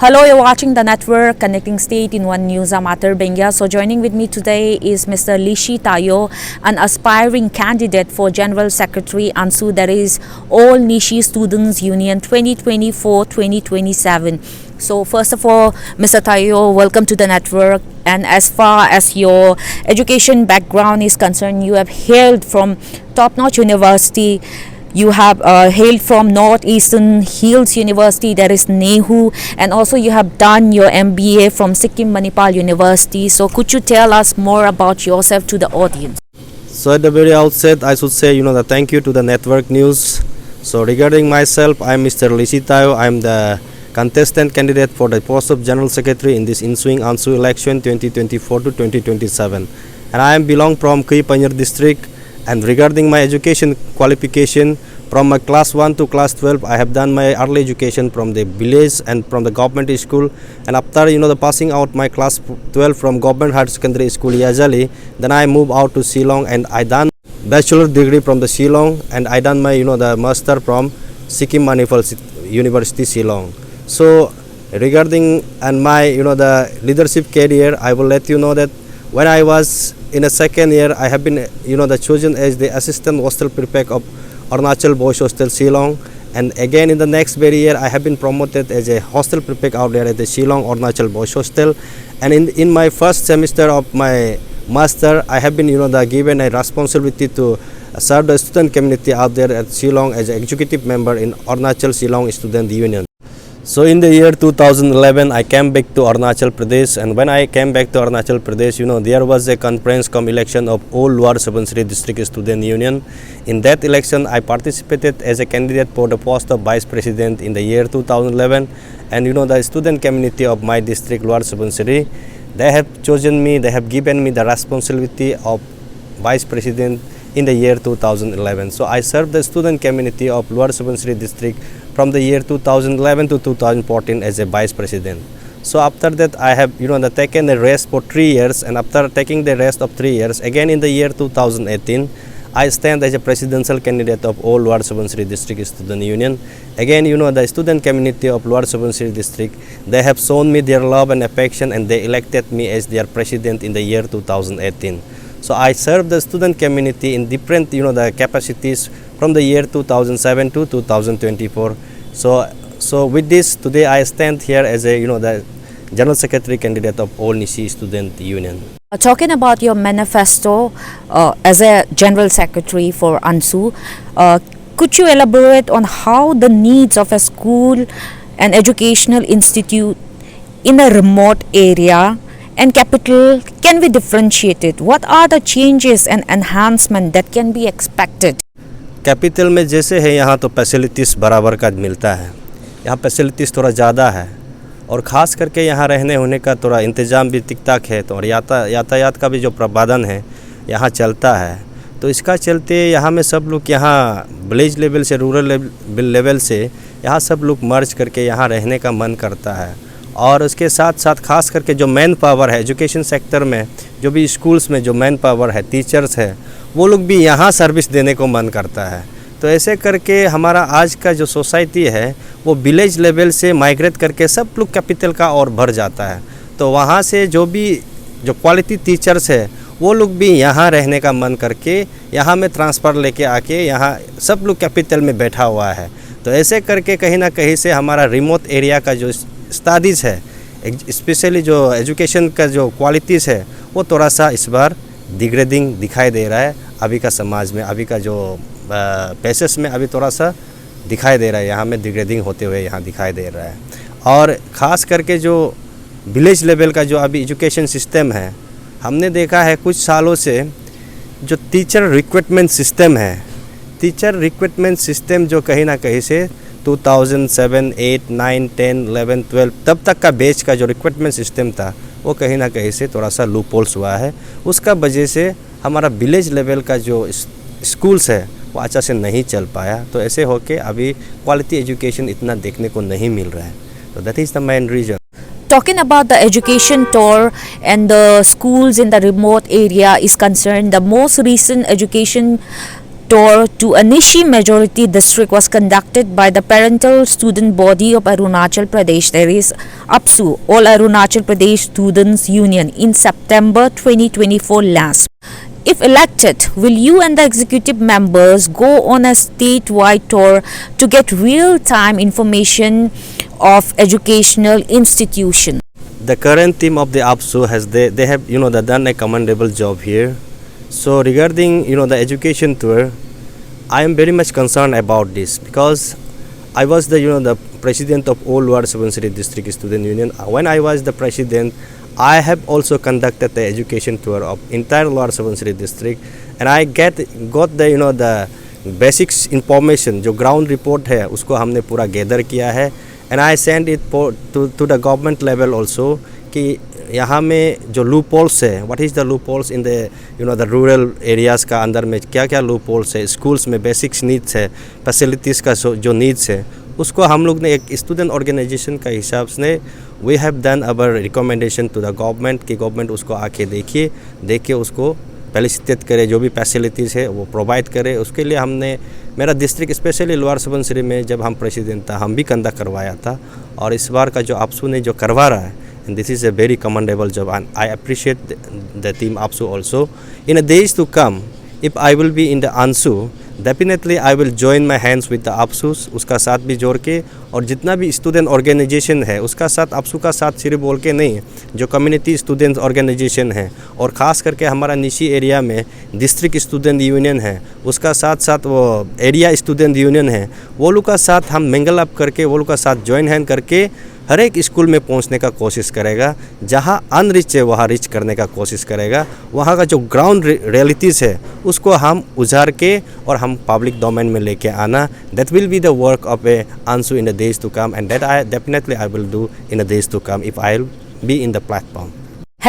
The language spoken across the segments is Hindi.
Hello, you're watching the network Connecting State in One News. I'm Atar Bengia. So joining with me today is Mr. Lishi Tayo, an aspiring candidate for General Secretary ANSU, that is All Nishi Students Union 2024-2027. So first of all, Mr. Tayo, welcome to the network. And as far as your education background is concerned, you have hailed from top-notch university. You have hailed from Northeastern Hills University, that is NEHU, and also you have done your MBA from Sikkim Manipal University. So could you tell us more about yourself to the audience? So at the very outset, I should say, the thank you to the network news. So regarding myself, I'm Mr. Lishi Tayo. I'm the contestant candidate for the post of General Secretary in this ensuing ANSU election 2024 to 2027. And I belong from Kui Panjir district. And regarding my education qualification, from my class 1 to class 12, I have done my early education from the village and from the government school. And after the passing out my class 12 from government higher secondary school Yazali, then I moved out to Shillong and I done bachelor degree from the Shillong, and I done my the master from Sikkim Manipal University Shillong. So regarding and my the leadership career, I will let you know that when I was in a second year, I have been chosen as the assistant hostel prefect of Arunachal Boys Hostel Shillong, and again in the next very year I have been promoted as a hostel prefect out there at the Shillong Arunachal Boys Hostel. And in my first semester of my master, I have been given a responsibility to serve the student community out there at Shillong as an executive member in Arunachal Shillong Student Union. So in the year 2011, I came back to Arunachal Pradesh, and when I came back to Arunachal Pradesh, there was a conference cum election of all Lower Subansiri District Student Union. In that election, I participated as a candidate for the post of Vice President in the year 2011, and the student community of my district, Lower Subansiri, they have chosen me, they have given me the responsibility of Vice President in the year 2011. So I served the student community of Lower Subansiri district from the year 2011 to 2014 as a vice president. So after that, I have taken a rest for 3 years, and after taking the rest of 3 years, again in the year 2018, I stand as a presidential candidate of all Lower Subansiri District Student Union. Again, the student community of Lower Subansiri District, they have shown me their love and affection, and they elected me as their president in the year 2018. So I serve the student community in different the capacities from the year 2007 to 2024. So with this, today I stand here as a the General Secretary candidate of All Nishi Student Union. Talking about your manifesto as a General Secretary for ANSU, could you elaborate on how the needs of a school and educational institute in a remote area and capital can be differentiated? What are the changes and enhancement that can be expected? Capital में जैसे है, यहाँ तो फैसिलिटीज़ बराबर का मिलता है, यहाँ फैसिलिटीज़ थोड़ा ज़्यादा है, और ख़ास करके यहाँ रहने होने का थोड़ा इंतज़ाम भी ठीक ठाक है, तो और यातायात का भी जो प्रबंधन है यहाँ चलता है। तो इसका चलते यहाँ में सब लोग यहाँ विलेज लेवल से रूरल लेवल से यहाँ सब लोग मर्ज करके यहाँ रहने का मन करता है। और उसके साथ साथ खास करके जो मैन पावर है एजुकेशन सेक्टर में, जो भी स्कूल्स में जो मैन पावर है, टीचर्स है, वो लोग भी यहाँ सर्विस देने को मन करता है। तो ऐसे करके हमारा आज का जो सोसाइटी है वो विलेज लेवल से माइग्रेट करके सब लोग कैपिटल का और भर जाता है। तो वहाँ से जो क्वालिटी टीचर्स है वो लोग भी यहाँ रहने का मन करके यहाँ में ट्रांसफ़र लेके आके यहाँ सब लोग कैपिटल में बैठा हुआ है। तो ऐसे करके कहीं ना कहीं से हमारा रिमोट एरिया का जो स्टडीज़ है, स्पेशली जो एजुकेशन का जो क्वालिटीज़ है, वो थोड़ा सा इस बार डिग्रेडिंग दिखाई दे रहा है अभी का समाज में, अभी का जो पेसेस में अभी थोड़ा सा दिखाई दे रहा है, यहाँ में डिग्रेडिंग होते हुए यहाँ दिखाई दे रहा है। और ख़ास करके जो विलेज लेवल का जो अभी एजुकेशन सिस्टम है, हमने देखा है कुछ सालों से जो टीचर रिक्रूटमेंट सिस्टम है, टीचर रिक्रूटमेंट सिस्टम जो कहीं ना कहीं से 2007, 8, 9, 10, 11, 12 तब तक का बैच का जो रिक्रूटमेंट सिस्टम था वो कहीं ना कहीं से थोड़ा सा लूपहोल्स हुआ है। उसका वजह से हमारा विलेज लेवल का जो स्कूल्स है वो अच्छा से नहीं चल पाया। तो ऐसे होके अभी क्वालिटी एजुकेशन इतना देखने को नहीं मिल रहा है। तो that is the main reason. Talking about the education tour and the schools in the remote area is concerned, the most recent education tour to a Nishi majority district was conducted by the parental student body of Arunachal Pradesh, that is APSU, All Arunachal Pradesh Students Union, in September 2024 last. If elected, will you and the executive members go on a statewide tour to get real-time information of educational institutions? The current team of the APSU they have they done a commendable job here. So regarding the education tour, I am very much concerned about this because I was the president of all Lower Subansiri District Student Union. When I was the president, I have also conducted the education tour of entire Lower Subansiri district, and I got the the basics information, जो ground report है उसको हमने पूरा gather किया है, and I send it to the government level also कि यहाँ में जो loopholes है, what is the loopholes in the the rural areas का अंदर में क्या क्या loopholes है, schools में basics needs है, facilities का जो needs है, उसको हम लोग ने एक स्टूडेंट ऑर्गेनाइजेशन का हिसाब से we have done our recommendation to the government कि गवर्नमेंट उसको आके देख के उसको फेलिसिटेट करे, जो भी फैसिलिटीज़ है वो प्रोवाइड करे। उसके लिए हमने मेरा डिस्ट्रिक्ट स्पेशली लोअर सुबनसिरी में जब हम प्रेसिडेंट था हम भी कंडक्ट करवाया था, और इस बार का जो APSU ने जो करवा रहा है, and this is a very commendable job and I appreciate the team APSU also. In a days to come if I will be in the ANSU, definitely I will join my hands with the APSU, उसका साथ भी जोड़ के, और जितना भी स्टूडेंट ऑर्गेनाइजेशन है उसका साथ APSU का साथ सिर्फ बोल के नहीं, जो कम्युनिटी स्टूडेंट ऑर्गेनाइजेशन है और ख़ास करके हमारा निशी एरिया में डिस्ट्रिक्ट स्टूडेंट यूनियन है, उसका साथ साथ वो एरिया स्टूडेंट यूनियन है, वो लोग का साथ हम मिंगल अप करके वो लोग का साथ जॉइन हैंड करके हर एक स्कूल में पहुंचने का कोशिश करेगा। जहां अनरिच है वहां रिच करने का कोशिश करेगा। वहां का जो ग्राउंड रियलिटीज़ है उसको हम उजाड़ के और हम पब्लिक डोमेन में लेके आना, that will be the work of a ANSU in the days to come, and that I definitely I will do in the days to come if I will be in the platform.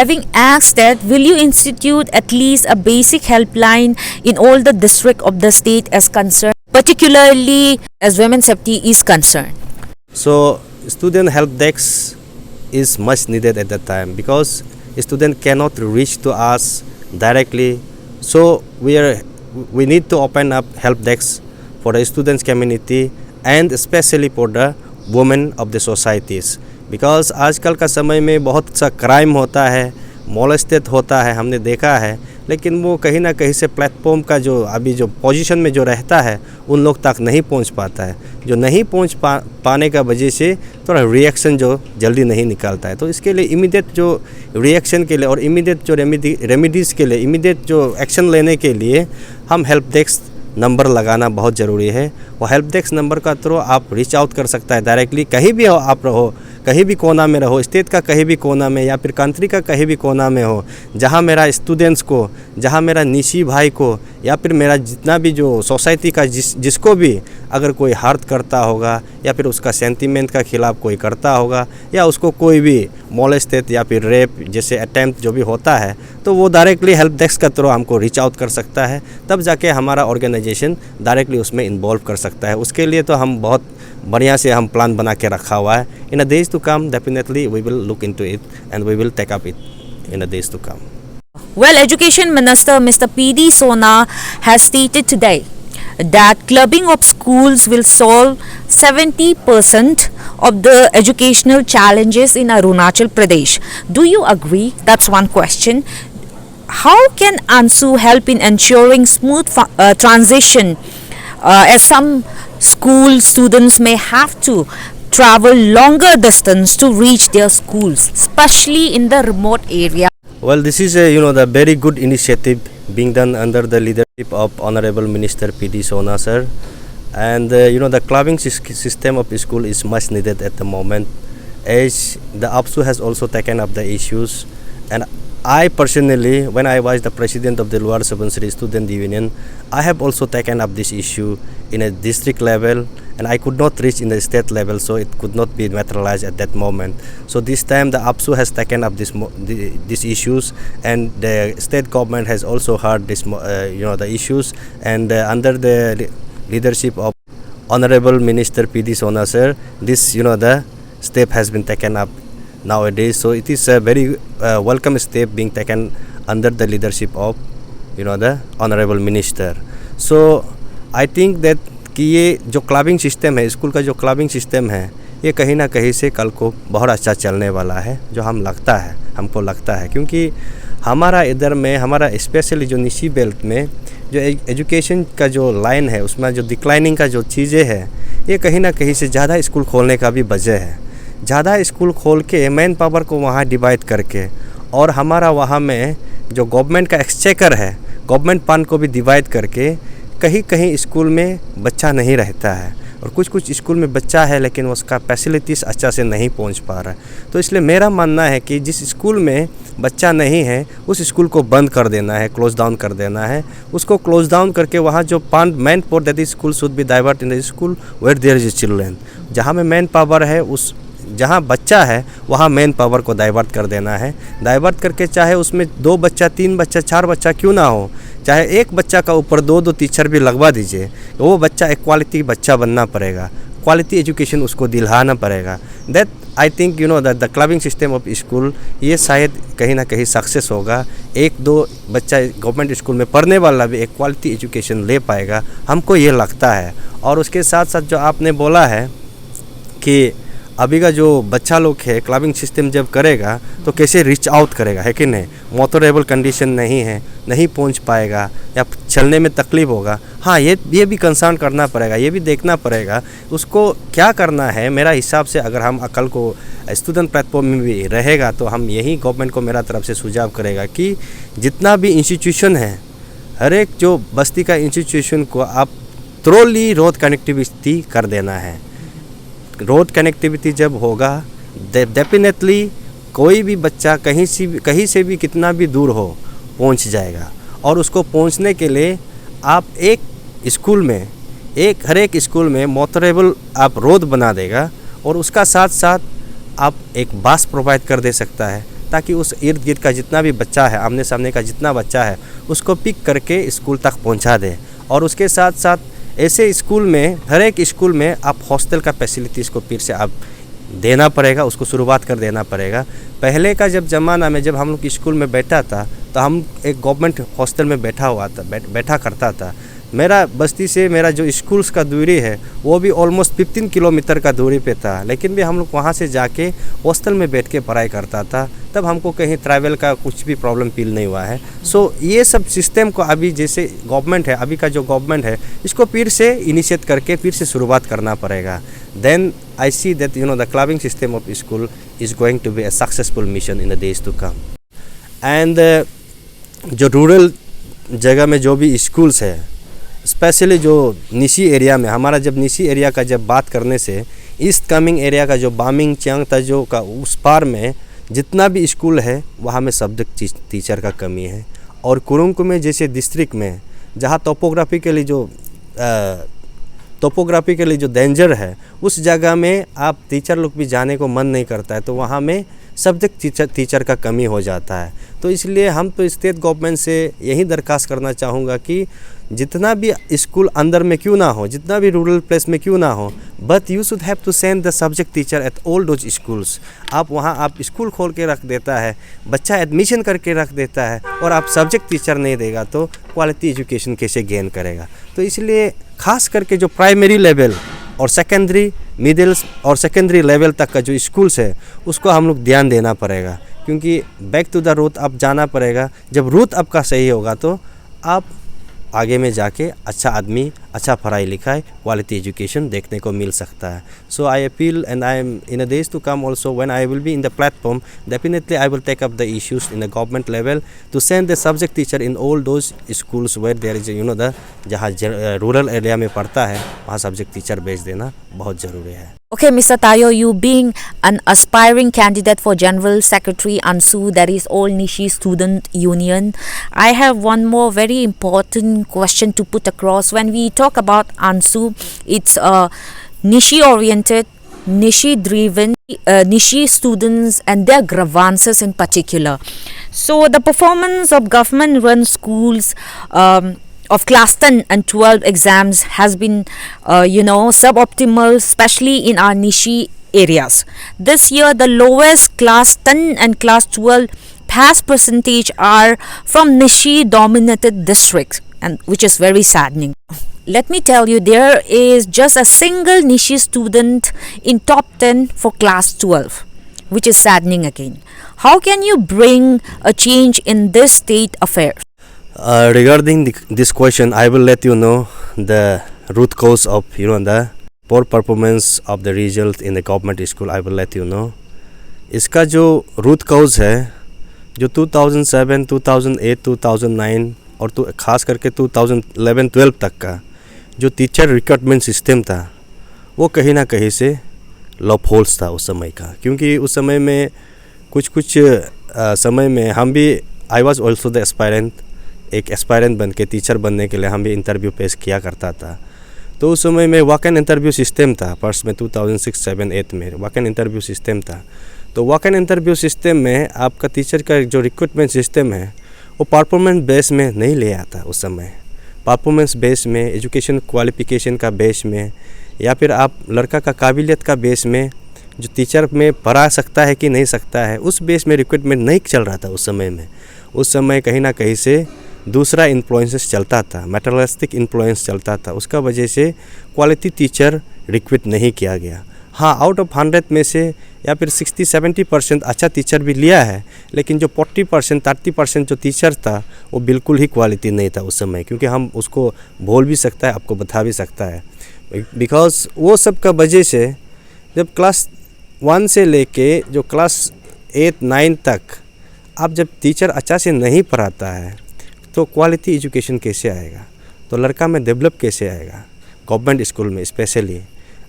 Having asked that, will you institute at least a basic helpline in all the district of the state as concerned, particularly as women's safety is concerned? So student help desk is much needed at that time because student cannot reach to us directly. So we need to open up help desk for the students community and especially for the women of the societies, because आजकल का समय में बहुत सा क्राइम होता है, मोलेस्टेड होता है, हमने देखा है, लेकिन वो कहीं ना कहीं से प्लेटफॉर्म का जो अभी जो पोजीशन में जो रहता है उन लोग तक नहीं पहुंच पाता है, जो नहीं पहुंच पाने का वजह से थोड़ा रिएक्शन जो जल्दी नहीं निकलता है। तो इसके लिए इमीडिएट जो रिएक्शन के लिए और इमीडिएट जो रेमेडीज़ के लिए इमीडिएट जो एक्शन लेने के लिए हम हेल्प डेस्क नंबर लगाना बहुत ज़रूरी है। वो हेल्प डेस्क नंबर का थ्रू आप रीच आउट कर सकता है डायरेक्टली, कहीं भी हो आप रहो, कहीं भी कोना में रहो, स्टेट का कहीं भी कोना में या फिर कंट्री का कहीं भी कोना में हो, जहाँ मेरा स्टूडेंट्स को, जहाँ मेरा निशी भाई को या फिर मेरा जितना भी जो सोसाइटी का जिसको भी अगर कोई हर्ट करता होगा या फिर उसका सेंटीमेंट का खिलाफ कोई करता होगा या उसको कोई भी मोलेस्टेड या फिर रेप जैसे अटैम्प्ट जो भी होता है, तो वो डायरेक्टली हेल्प डेस्क का थ्रू हमको रीच आउट कर सकता है, तब जाके हमारा ऑर्गेनाइजेशन डायरेक्टली उसमें इन्वॉल्व कर सकता है। उसके लिए तो हम बहुत बढ़िया से हम प्लान बना के रखा हुआ है। In a days to come definitely we will look into it and we will take up it in a days to come. Well, Education Minister Mr. P.D. Sona has stated today that clubbing of schools will solve 70% of the educational challenges in Arunachal Pradesh. Do you agree? That's one question. How can ANSU help in ensuring smooth transition as some school students may have to travel longer distance to reach their schools, especially in the remote area? Well, this is a the very good initiative being done under the leadership of Honorable Minister P.D. Sona sir, and the clubbing system of the school is much needed at the moment, as the APSU has also taken up the issues, and I personally, when I was the president of the Lower Subansiri Student Union, I have also taken up this issue in a district level, and I could not reach in the state level, so it could not be materialized at that moment. So this time the APSU has taken up these issues, and the state government has also heard this the issues, and under the leadership of Honorable Minister P.D. Sona sir, this the step has been taken up nowadays. So it is a very welcome step being taken under the leadership of the Honorable Minister. So I think that कि ये जो क्लबिंग सिस्टम है, स्कूल का जो क्लबिंग सिस्टम है, ये कहीं ना कहीं से कल को बहुत अच्छा चलने वाला है, जो हमको लगता है क्योंकि हमारा इधर में, हमारा स्पेशली जो निशी बेल्ट में जो एजुकेशन का जो लाइन है, उसमें जो डिक्लाइनिंग का जो चीज़ें है, ये कहीं ना कहीं से ज़्यादा स्कूल खोलने का भी वजह है। ज़्यादा स्कूल खोल के मैन पावर को वहाँ डिवाइड करके, और हमारा वहाँ में जो गवर्नमेंट का एक्सचेकर है, गवर्नमेंट फंड को भी डिवाइड करके, कहीं कहीं स्कूल में बच्चा नहीं रहता है और कुछ स्कूल में बच्चा है लेकिन उसका फैसिलिटीज़ अच्छा से नहीं पहुंच पा रहा है। तो इसलिए मेरा मानना है कि जिस स्कूल में बच्चा नहीं है उस स्कूल को बंद कर देना है, क्लोज डाउन कर देना है। उसको क्लोज डाउन करके वहाँ जो man power that school should be divert in the school where there is children. जहाँ में मैन पावर है, उस जहाँ बच्चा है वहाँ मैन पावर को डाइवर्ट कर देना है। डाइवर्ट करके चाहे उसमें 2 बच्चा, 3 बच्चा, 4 बच्चा क्यों ना हो, चाहे एक बच्चा का ऊपर 2 टीचर भी लगवा दीजिए, तो वो बच्चा एक क्वालिटी बच्चा बनना पड़ेगा, क्वालिटी एजुकेशन उसको दिलाना पड़ेगा। That I think that the clubbing system of school, ये शायद कहीं ना कहीं सक्सेस होगा। 1-2 बच्चा गवर्नमेंट स्कूल में पढ़ने वाला भी एक क्वालिटी एजुकेशन ले पाएगा, हमको ये लगता है। और उसके साथ साथ जो आपने बोला है कि अभी का जो बच्चा लोग है क्लबिंग सिस्टम जब करेगा तो कैसे रीच आउट करेगा, है कि नहीं। मोटरेबल कंडीशन नहीं है, नहीं पहुंच पाएगा या चलने में तकलीफ होगा। हाँ, ये भी कंसर्न करना पड़ेगा, ये भी देखना पड़ेगा उसको क्या करना है। मेरा हिसाब से अगर हम कल को स्टूडेंट प्लेटफॉर्म में भी रहेगा तो हम यही गवर्नमेंट को मेरा तरफ से सुझाव करेगा कि जितना भी इंस्टीट्यूशन है, हर एक जो बस्ती का इंस्टीट्यूशन को आप थ्रोली रोड कनेक्टिविटी कर देना है। रोड कनेक्टिविटी जब होगा डेफिनेटली कोई भी बच्चा कहीं से भी कितना भी दूर हो पहुंच जाएगा। और उसको पहुंचने के लिए आप एक स्कूल में, हर एक स्कूल में मोटरेबल आप रोड बना देगा और उसका साथ साथ आप एक बस प्रोवाइड कर दे सकता है, ताकि उस इर्द गिर्द का जितना भी बच्चा है, आमने सामने का जितना बच्चा है, उसको पिक करके स्कूल तक पहुंचा दे। और उसके साथ साथ ऐसे स्कूल में, हर एक स्कूल में आप हॉस्टल का फैसिलिटीज़ को फिर से आप देना पड़ेगा, उसको शुरुआत कर देना पड़ेगा। पहले का जब ज़माना में जब हम लोग स्कूल में बैठा था तो हम एक गवर्नमेंट हॉस्टल में बैठा करता था। मेरा बस्ती से मेरा जो स्कूल्स का दूरी है वो भी ऑलमोस्ट 15 किलोमीटर का दूरी पे था, लेकिन भी हम लोग वहाँ से जाके हॉस्टल में बैठ के पढ़ाई करता था। तब हमको कहीं ट्रैवल का कुछ भी प्रॉब्लम फील नहीं हुआ है। सो ये सब सिस्टम को अभी जैसे गवर्नमेंट है, अभी का जो गवर्नमेंट है, इसको फिर से इनिशिएट करके फिर से शुरुआत करना पड़ेगा। Then I see that the clubbing system of school is going to be a successful mission in the days to come. And जो रूरल जगह में जो भी स्कूल्स है, स्पेशली जो निशी एरिया में, हमारा जब निशी एरिया का जब बात करने से ईस्ट कमिंग एरिया का जो बामिंग चियांग तजो का उस पार में जितना भी स्कूल है वहाँ में सब्जेक्ट टीचर का कमी है। और कुरुंग में जैसे डिस्ट्रिक्ट में जहाँ टोपोग्राफिकली जो डेंजर है, उस जगह में आप टीचर लोग भी जाने को मन नहीं करता है, तो वहाँ में सब्जेक्ट टीचर का कमी हो जाता है। तो इसलिए हम तो स्टेट गवर्नमेंट से यही दरख्वास्त करना चाहूँगा कि जितना भी स्कूल अंदर में क्यों ना हो, जितना भी रूरल प्लेस में क्यों ना हो, but you should have to send the subject teacher at all those schools. आप वहाँ आप स्कूल खोल के रख देता है, बच्चा एडमिशन करके रख देता है और आप सब्जेक्ट टीचर नहीं देगा तो क्वालिटी एजुकेशन कैसे गेन करेगा। तो इसलिए खास करके जो प्राइमरी लेवल और सेकेंडरी, मिडिल और सेकेंडरी लेवल तक का जो स्कूल्स है उसको हम लोग ध्यान देना पड़ेगा, क्योंकि बैक टू द रूट आप जाना पड़ेगा। जब रूट आपका सही होगा तो आप आगे में जाके अच्छा आदमी, अच्छा पढ़ाई लिखाई, क्वालिटी एजुकेशन देखने को मिल सकता है। So I appeal and I am in a days to come also when I will be in the platform, definitely I will take up the issues in the government level to send the subject teacher in all those schools where there is the जहाँ रूरल एरिया में पढ़ता है वहाँ सब्जेक्ट टीचर भेज देना बहुत ज़रूरी है। Okay, Mr. Tayo, you being an aspiring candidate for General Secretary ANSU, that is All Nishi Student Union, I have one more very important question to put across. When we talk about ANSU, it's Nishi-oriented, Nishi-driven, Nishi students and their grievances in particular. So the performance of government-run schools of class 10 and 12 exams has been suboptimal, especially in our Nishi areas. This year the lowest class 10 and class 12 pass percentage are from Nishi dominated districts. and which is very saddening. Let me tell you, there is just a single niche student in top 10 for class 12, which is saddening again. How can you bring a change in this state affairs? Regarding this question, I will let you know the root cause of the poor performance of the result in the government school. I will let you know. इसका जो रूट कॉज है, जो 2007, 2008, 2009 और तो ख़ास करके 2011-12 तक का जो टीचर रिक्रूटमेंट सिस्टम था, वो कहीं ना कहीं से लॉपहोल्स था उस समय का. क्योंकि उस समय में कुछ समय में हम भी, I was also the aspirant, एक एस्पायरेंट बन के टीचर बनने के लिए हम भी इंटरव्यू पेश किया करता था. तो उस समय में वॉक एन इंटरव्यू सिस्टम था. फर्स्ट में 2006, 7, 8 में वॉक एन इंटरव्यू सिस्टम था. तो वॉक एन इंटरव्यू सिस्टम में आपका टीचर का जो रिक्रूटमेंट सिस्टम है वो परफॉर्मेंस बेस में नहीं ले आता. उस समय परफॉर्मेंस बेस में, एजुकेशन क्वालिफिकेशन का बेस में, या फिर आप लड़का का काबिलियत का बेस में जो टीचर में पढ़ा सकता है कि नहीं सकता है, उस बेस में रिक्रूटमेंट नहीं चल रहा था उस समय में. उस समय कहीं ना कहीं से दूसरा इन्फ्लुएंसेस चलता था, मटेरियलिस्टिक इन्फ्लुएंस चलता था. उसका वजह से क्वालिटी टीचर रिक्रूट नहीं किया गया. हाँ, आउट ऑफ 100 में से या फिर 60-70% अच्छा टीचर भी लिया है, लेकिन जो 40%, 30% जो टीचर था वो बिल्कुल ही क्वालिटी नहीं था उस समय. क्योंकि हम उसको बोल भी सकता है, आपको बता भी सकता है. बिकॉज वो सब का वजह से जब क्लास 1 से लेके जो क्लास 8, 9 तक आप जब टीचर अच्छा से नहीं पढ़ाता है तो क्वालिटी एजुकेशन कैसे आएगा, तो लड़का में डेवलप कैसे आएगा. गवर्नमेंट स्कूल में स्पेशली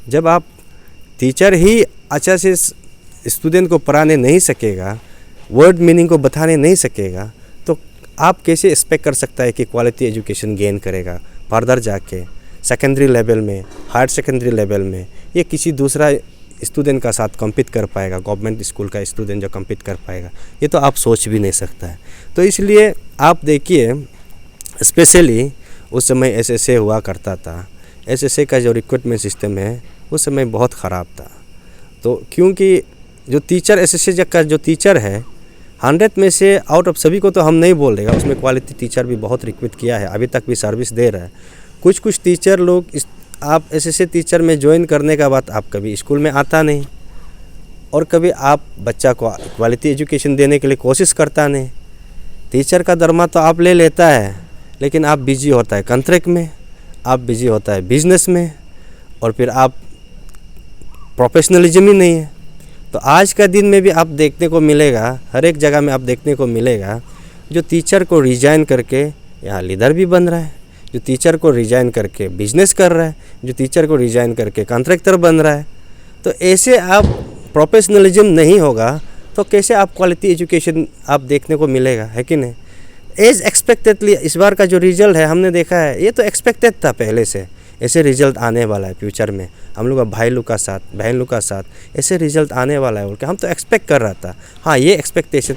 जब आप टीचर ही अच्छा से स्टूडेंट को पढ़ाने नहीं सकेगा, वर्ड मीनिंग को बताने नहीं सकेगा, तो आप कैसे एक्सपेक्ट कर सकता है कि क्वालिटी एजुकेशन गेन करेगा फर्दर जाके सेकेंडरी लेवल में, हायर सेकेंडरी लेवल में, ये किसी दूसरा स्टूडेंट का साथ कम्पीट कर पाएगा. गवर्नमेंट स्कूल का स्टूडेंट जो कम्पीट कर पाएगा, ये तो आप सोच भी नहीं सकता है. तो इसलिए आप देखिए, स्पेशली उस समय एसएसए हुआ करता था. एसएसए का जो रिक्रूटमेंट सिस्टम है उस समय बहुत ख़राब था. तो क्योंकि जो टीचर एसएसए का जो टीचर है 100 में से आउट ऑफ सभी को तो हम नहीं बोल देगा, उसमें क्वालिटी टीचर भी बहुत रिक्रूट किया है, अभी तक भी सर्विस दे रहा है. कुछ टीचर लोग आप एसएसए टीचर में ज्वाइन करने का बाद आप कभी स्कूल में आता नहीं, और कभी आप बच्चा को क्वालिटी एजुकेशन देने के लिए कोशिश करता नहीं. टीचर का दरमा तो आप ले लेता है, लेकिन आप बिजी होता है कॉन्ट्रैक्ट में, आप बिजी होता है बिजनेस में, और फिर आप प्रोफेशनलिज्म ही नहीं है. तो आज का दिन में भी आप देखने को मिलेगा, हर एक जगह में आप देखने को मिलेगा, जो टीचर को रिजाइन करके यहाँ लीडर भी बन रहा है, जो टीचर को रिजाइन करके बिजनेस कर रहा है, जो टीचर को रिजाइन करके कॉन्ट्रैक्टर बन रहा है. तो ऐसे आप प्रोफेशनलिज्म नहीं होगा तो कैसे आप क्वालिटी एजुकेशन आप देखने को मिलेगा, है कि नहीं. एज एक्सपेक्टेडली इस बार का जो रिजल्ट है हमने देखा है, ये तो एक्सपेक्टेड था पहले से, ऐसे रिजल्ट आने वाला है फ्यूचर में. हम लोग का भाई लोग का साथ, बहन लोग का साथ ऐसे रिजल्ट आने वाला है बोल के हम तो एक्सपेक्ट कर रहा था. हाँ, ये एक्सपेक्टेशन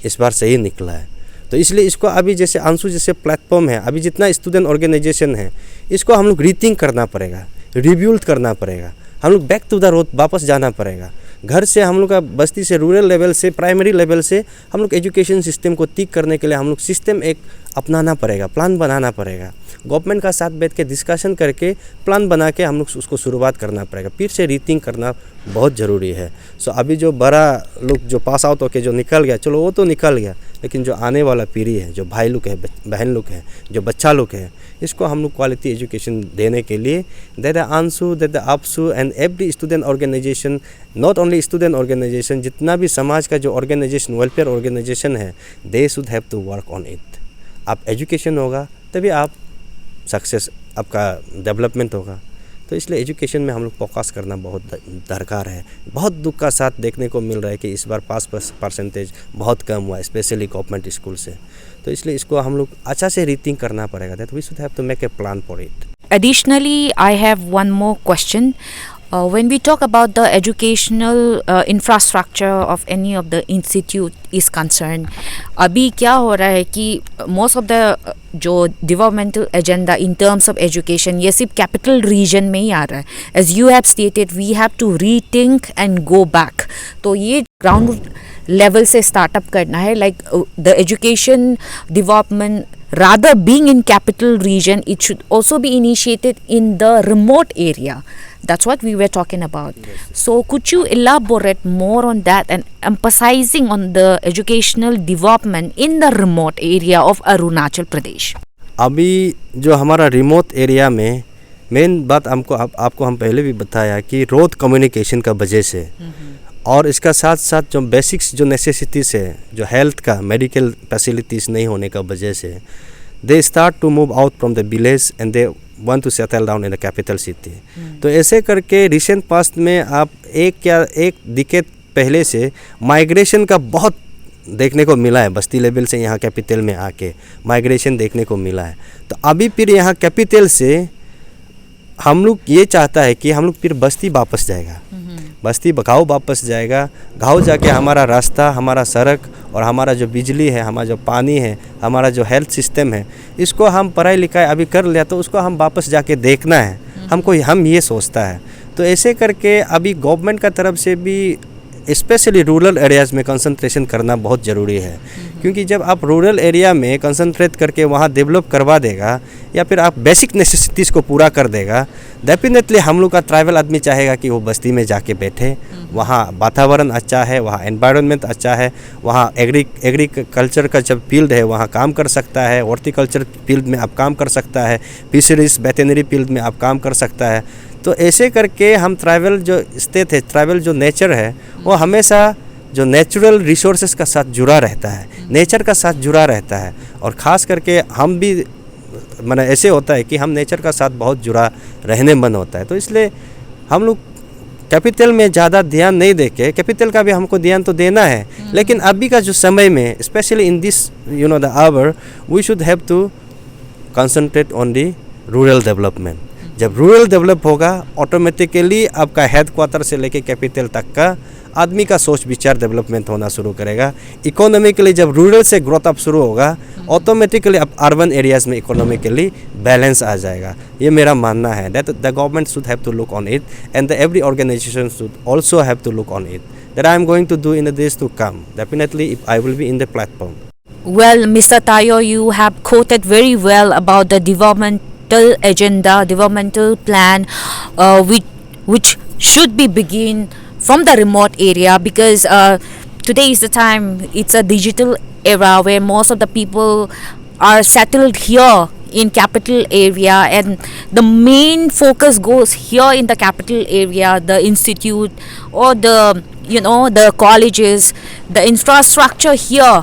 इस बार सही निकला है. तो इसलिए इसको अभी जैसे अंशु जैसे प्लेटफॉर्म है, अभी जितना स्टूडेंट ऑर्गेनाइजेशन है, इसको हम लोग रीथिंक करना पड़ेगा, रिव्यूल्ड करना पड़ेगा. हम लोग बैक टू द रोड वापस जाना पड़ेगा. घर से हम लोग का बस्ती से, रूरल लेवल से, प्राइमरी लेवल से हम लोग एजुकेशन सिस्टम को ठीक करने के लिए हम लोग सिस्टम एक अपनाना पड़ेगा, प्लान बनाना पड़ेगा. गवर्नमेंट का साथ बैठ के डिस्कशन करके प्लान बना के हम लोग उसको शुरुआत करना पड़ेगा. फिर से रीथिंक करना बहुत ज़रूरी है. सो अभी जो बड़ा लोग जो पास आउट होके जो निकल गया, चलो वो तो निकल गया, लेकिन जो आने वाला पीढ़ी है, जो भाई लोग है, बहन लोग है, जो बच्चा लोग है, इसको हम लोग क्वालिटी एजुकेशन देने के लिए that the ANSU, that the APSU and every student organisation, not only student organisation, जितना भी समाज का जो ऑर्गेनाइजेशन, वेलफेयर ऑर्गेनाइजेशन है, they should have to work on it. आप एजुकेशन होगा तभी आप सक्सेस, आपका डेवलपमेंट होगा. तो इसलिए एजुकेशन में हम लोग फोकस करना बहुत दरकार है. बहुत दुख का साथ देखने को मिल रहा है कि इस बार पास परसेंटेज बहुत कम हुआ, स्पेशली गवर्नमेंट स्कूल से. तो इसलिए इसको हम लोग अच्छा से रीथिंक करना पड़ेगा. That we should have to make a plan for it. Additionally, I have one more question. When we talk about the educational infrastructure of any of the institute is concerned, अभी क्या हो रहा है कि most of the जो developmental agenda in terms of education ये सिर्फ capital region में ही आ रहा है. As you have stated, we have to rethink and go back. तो ये ground level से startup करना है, like the education development rather being in capital region, it should also be initiated in the remote area. That's what we were talking about. So could you elaborate more on that and emphasizing on the educational development in the remote area of Arunachal Pradesh? अभी जो हमारा रिमोट एरिया में मेन बात आपको हम पहले भी बताया कि रोड कम्युनिकेशन का वजह से और इसका साथ साथ जो बेसिक्स जो नेसेसिटीज़ है, जो हेल्थ का मेडिकल फैसिलिटीज़ नहीं होने का वजह से they start to move out from the village and they want to settle down in the capital city. तो ऐसे करके रिसेंट पास्ट में आप एक डिकेड पहले से माइग्रेशन का बहुत देखने को मिला है। बस्ती लेवल से यहाँ कैपिटल में आके माइग्रेशन देखने को मिला है। तो अभी फिर यहाँ कैपिटल से हम लोग ये चाहता है कि हम लोग फिर बस्ती वापस जाएगा, बस्ती गाँव वापस जाएगा। गाँव जाके हमारा रास्ता, हमारा सड़क और हमारा जो बिजली है, हमारा जो पानी है, हमारा जो हेल्थ सिस्टम है, इसको हम पढ़ाई लिखाई अभी कर लिया तो उसको हम वापस जाके देखना है हमको, हम ये सोचता है। तो ऐसे करके अभी गवर्नमेंट का तरफ से भी स्पेशली रूरल एरियाज़ में कंसंट्रेशन करना बहुत ज़रूरी है, क्योंकि जब आप रूरल एरिया में कंसंट्रेट करके वहाँ डेवलप करवा देगा या फिर आप बेसिक नेसेसिटीज़ को पूरा कर देगा, डेफिनेटली हम लोग का ट्राइबल आदमी चाहेगा कि वो बस्ती में जाके बैठे। वहाँ वातावरण अच्छा है, वहाँ एनवायरनमेंट अच्छा है, वहाँ एग्रीकल्चर का जब फील्ड है वहाँ काम कर सकता है, हॉर्टिकल्चर फील्ड में आप काम कर सकता है, फिशरीज वेटरनरी फील्ड में आप काम कर सकता है। तो ऐसे करके हम ट्राइबल जो स्टेट है, ट्राइबल जो नेचर है, वो हमेशा जो नेचुरल रिसोर्सेज का साथ जुड़ा रहता है, नेचर का साथ जुड़ा रहता है। और ख़ास करके हम भी माने ऐसे होता है कि हम नेचर का साथ बहुत जुड़ा रहने मन होता है। तो इसलिए हम लोग कैपिटल में ज़्यादा ध्यान नहीं देके, कैपिटल का भी हमको ध्यान तो देना है, लेकिन अभी का जो समय में specially in this the hour we should have to concentrate on the rural development. जब रूरल डेवलप होगा ऑटोमेटिकली आपका हेड क्वार्टर से लेके कैपिटल तक का आदमी का सोच विचार डेवलपमेंट होना शुरू करेगा। इकोनॉमिकली जब रूरल से ग्रोथ अप शुरू होगा ऑटोमेटिकली अब अर्बन एरियाज़ में इकोनॉमिकली बैलेंस आ जाएगा। ये मेरा मानना है that the government should have to look on it and the every organisation should also have to look on it. That I am going to do in the days to come definitely if I will be in the platform. Well, Mr. Tayo, you have quoted very well about the developmental agenda, developmental plan, which should be begin from the remote area, because today is the time, it's a digital era where most of the people are settled here in capital area, and the main focus goes here in the capital area, the institute or the colleges, the infrastructure here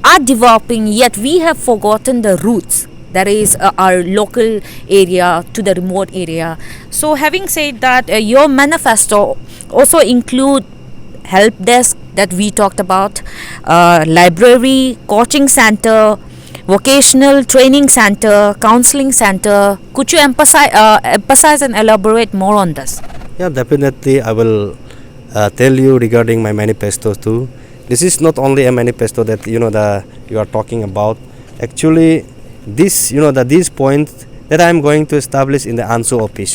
are developing, yet we have forgotten the roots, that is our local area to the remote area. So having said that, your manifesto also include help desk that we talked about, library, coaching center, vocational training center, counseling center. Could you emphasize and elaborate more on this? Yeah, definitely I will tell you regarding my manifesto too. This is not only a manifesto that you are talking about. Actually, these points that I am going to establish in the ANSU office.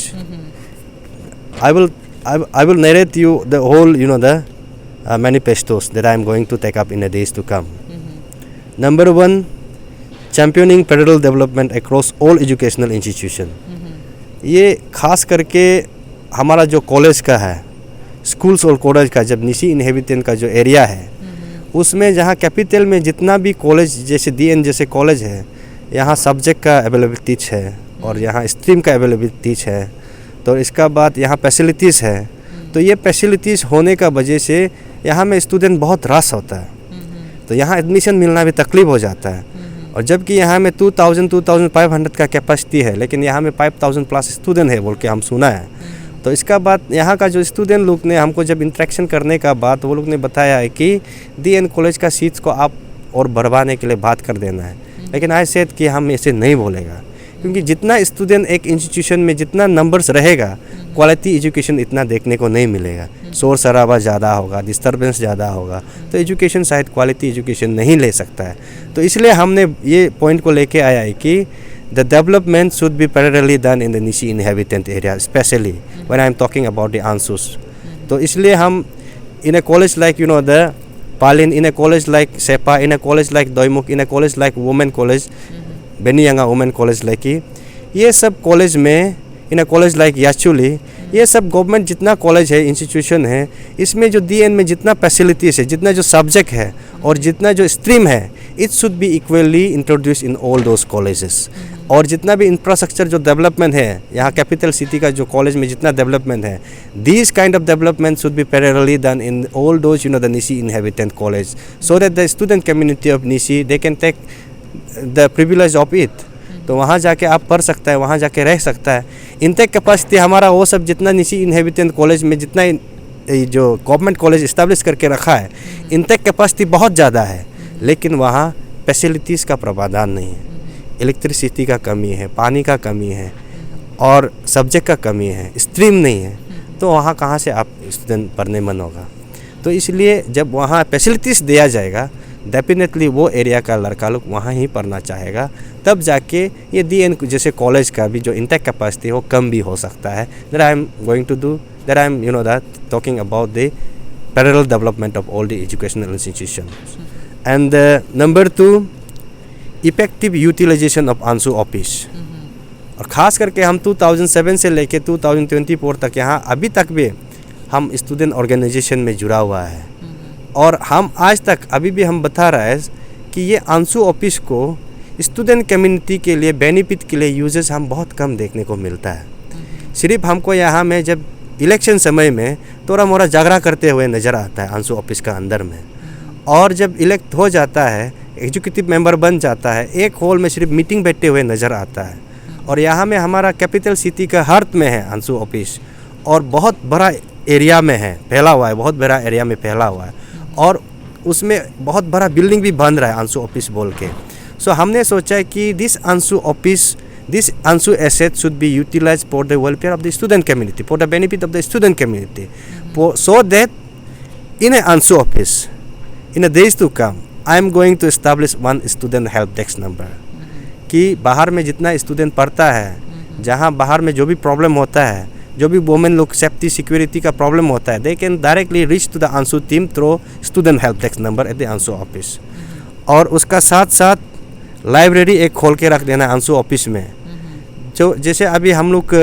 I will narrate you the whole the manifestos that I am going to take up in the days to come. Number 1, championing federal development across all educational institution. ये खास करके हमारा जो कॉलेज का है, स्कूल्स और कॉलेज का, जब निशी इनहेबिटेंट का जो एरिया है उसमें जहाँ कैपिटल में जितना भी कॉलेज जैसे DN जैसे कॉलेज है, यहाँ सब्जेक्ट का अवेलेबिलिटीज है और यहाँ स्ट्रीम का अवेलेबिलिटीज है, तो इसका बाद यहाँ फैसिलिटीज़ है। तो ये फैसिलिटीज़ होने का वजह से यहाँ में स्टूडेंट बहुत रश होता है, तो यहाँ एडमिशन मिलना भी तकलीफ हो जाता है। और जबकि यहाँ में 2500 का कैपेसिटी है, लेकिन यहाँ में 5000 प्लस स्टूडेंट है बोल के हम सुना है। तो इसका बाद यहाँ का जो स्टूडेंट लोग ने हमको जब इंटरेक्शन करने का बाद वो लोग ने बताया है कि DN कॉलेज का सीट्स को आप और बढ़वाने के लिए बात कर देना है, लेकिन आई सेड कि हम ऐसे नहीं बोलेगा, क्योंकि जितना स्टूडेंट एक इंस्टीट्यूशन में जितना नंबर्स रहेगा क्वालिटी एजुकेशन इतना देखने को नहीं मिलेगा। शोर शराबा ज़्यादा होगा, डिस्टर्बेंस ज़्यादा होगा, तो एजुकेशन शायद क्वालिटी एजुकेशन नहीं ले सकता है। तो इसलिए हमने ये पॉइंट को लेके आया है कि the development should be parallelly done in the niche inhabitant area, especially when I am talking about the ANSUs. तो इसलिए हम in a college like the Palin, in a college like SEPA, in a college like Doimuk, in a college like Women College, Beniyanga women college Lekhi, ये सब कॉलेज में in a college like Yachuli, ये सब गवर्नमेंट जितना कॉलेज है, इंस्टीट्यूशन है, इसमें जो DN में जितना फैसिलिटीज़ है, जितना जो सब्जेक्ट है और जितना जो स्ट्रीम है, it should be equally introduce in all those colleges. और जितना भी इंफ्रास्ट्रक्चर जो डेवलपमेंट है यहाँ कैपिटल सिटी का जो कॉलेज में जितना डेवलपमेंट है, this kind of development should be parallelly done in all those the Nyishi inhabitant college, so that the student community of Nyishi they can take the privilege of it. तो वहाँ जाके आप पढ़ सकता है, वहाँ जाके रह सकता है। इनटेक कैपेसिटी हमारा वो सब जितना निशी इनहेबिटेंट कॉलेज में जितना जो गवर्नमेंट कॉलेज इस्टेब्लिश करके रखा है, इनटेक कैपेसिटी बहुत ज़्यादा है, लेकिन वहाँ फैसिलिटीज़ का प्रावधान नहीं है। इलेक्ट्रिसिटी का कमी है, पानी का कमी है और सब्जेक्ट का कमी है, स्ट्रीम नहीं है, तो वहाँ कहाँ से आप स्टूडेंट पढ़ने मन होगा। तो इसलिए जब वहाँ फैसिलिटीज़ दिया जाएगा, डेफिनेटली वो एरिया का लड़का लोग वहाँ ही पढ़ना चाहेगा, तब जाके ये DN जैसे कॉलेज का भी जो इंटेक कैपेसिटी वो कम भी हो सकता है। That I am going to do, that I am that talking about the parallel development of all the educational institutions. And number 2, effective utilisation of ANSU office. और ख़ास करके हम 2007 से लेके 2024 तक यहाँ अभी तक भी हम स्टूडेंट ऑर्गेनाइजेशन में जुड़ा हुआ है, और हम आज तक अभी भी हम बता रहा है कि ये आंसू ऑफिस को स्टूडेंट कम्युनिटी के लिए बेनिफिट के लिए यूजेस हम बहुत कम देखने को मिलता है। सिर्फ हमको यहाँ में जब इलेक्शन समय में थोड़ा मोड़ा झगड़ा करते हुए नज़र आता है आंसू ऑफिस का अंदर में, और जब इलेक्ट हो जाता है, एग्जीक्यूटिव मेंबर बन जाता है, एक हॉल में सिर्फ मीटिंग बैठते हुए नज़र आता है। और यहाँ में हमारा कैपिटल सिटी का हार्ट में है आंसू ऑफिस, और बहुत बड़ा एरिया में है, फैला हुआ है, बहुत बड़ा एरिया में फैला हुआ है, और उसमें बहुत बड़ा बिल्डिंग भी बन रहा है आंसू ऑफिस बोल के। सो हमने सोचा कि this ANSU asset should be utilise for the welfare of the student community, for the benefit of the student community, so that in a ANSU office in a days to come I am going to establish one student help desk number, कि बाहर में जितना स्टूडेंट पढ़ता है, जहाँ बाहर में जो भी प्रॉब्लम होता है, जो भी वुमेन लोग सेफ्टी सिक्योरिटी का प्रॉब्लम होता है, they can directly reach to the ANSU team through student help desk number at the ANSU office. और उसका साथ साथ लाइब्रेरी एक खोल के रख देना आंसू ऑफिस में। जो जैसे अभी हम लोग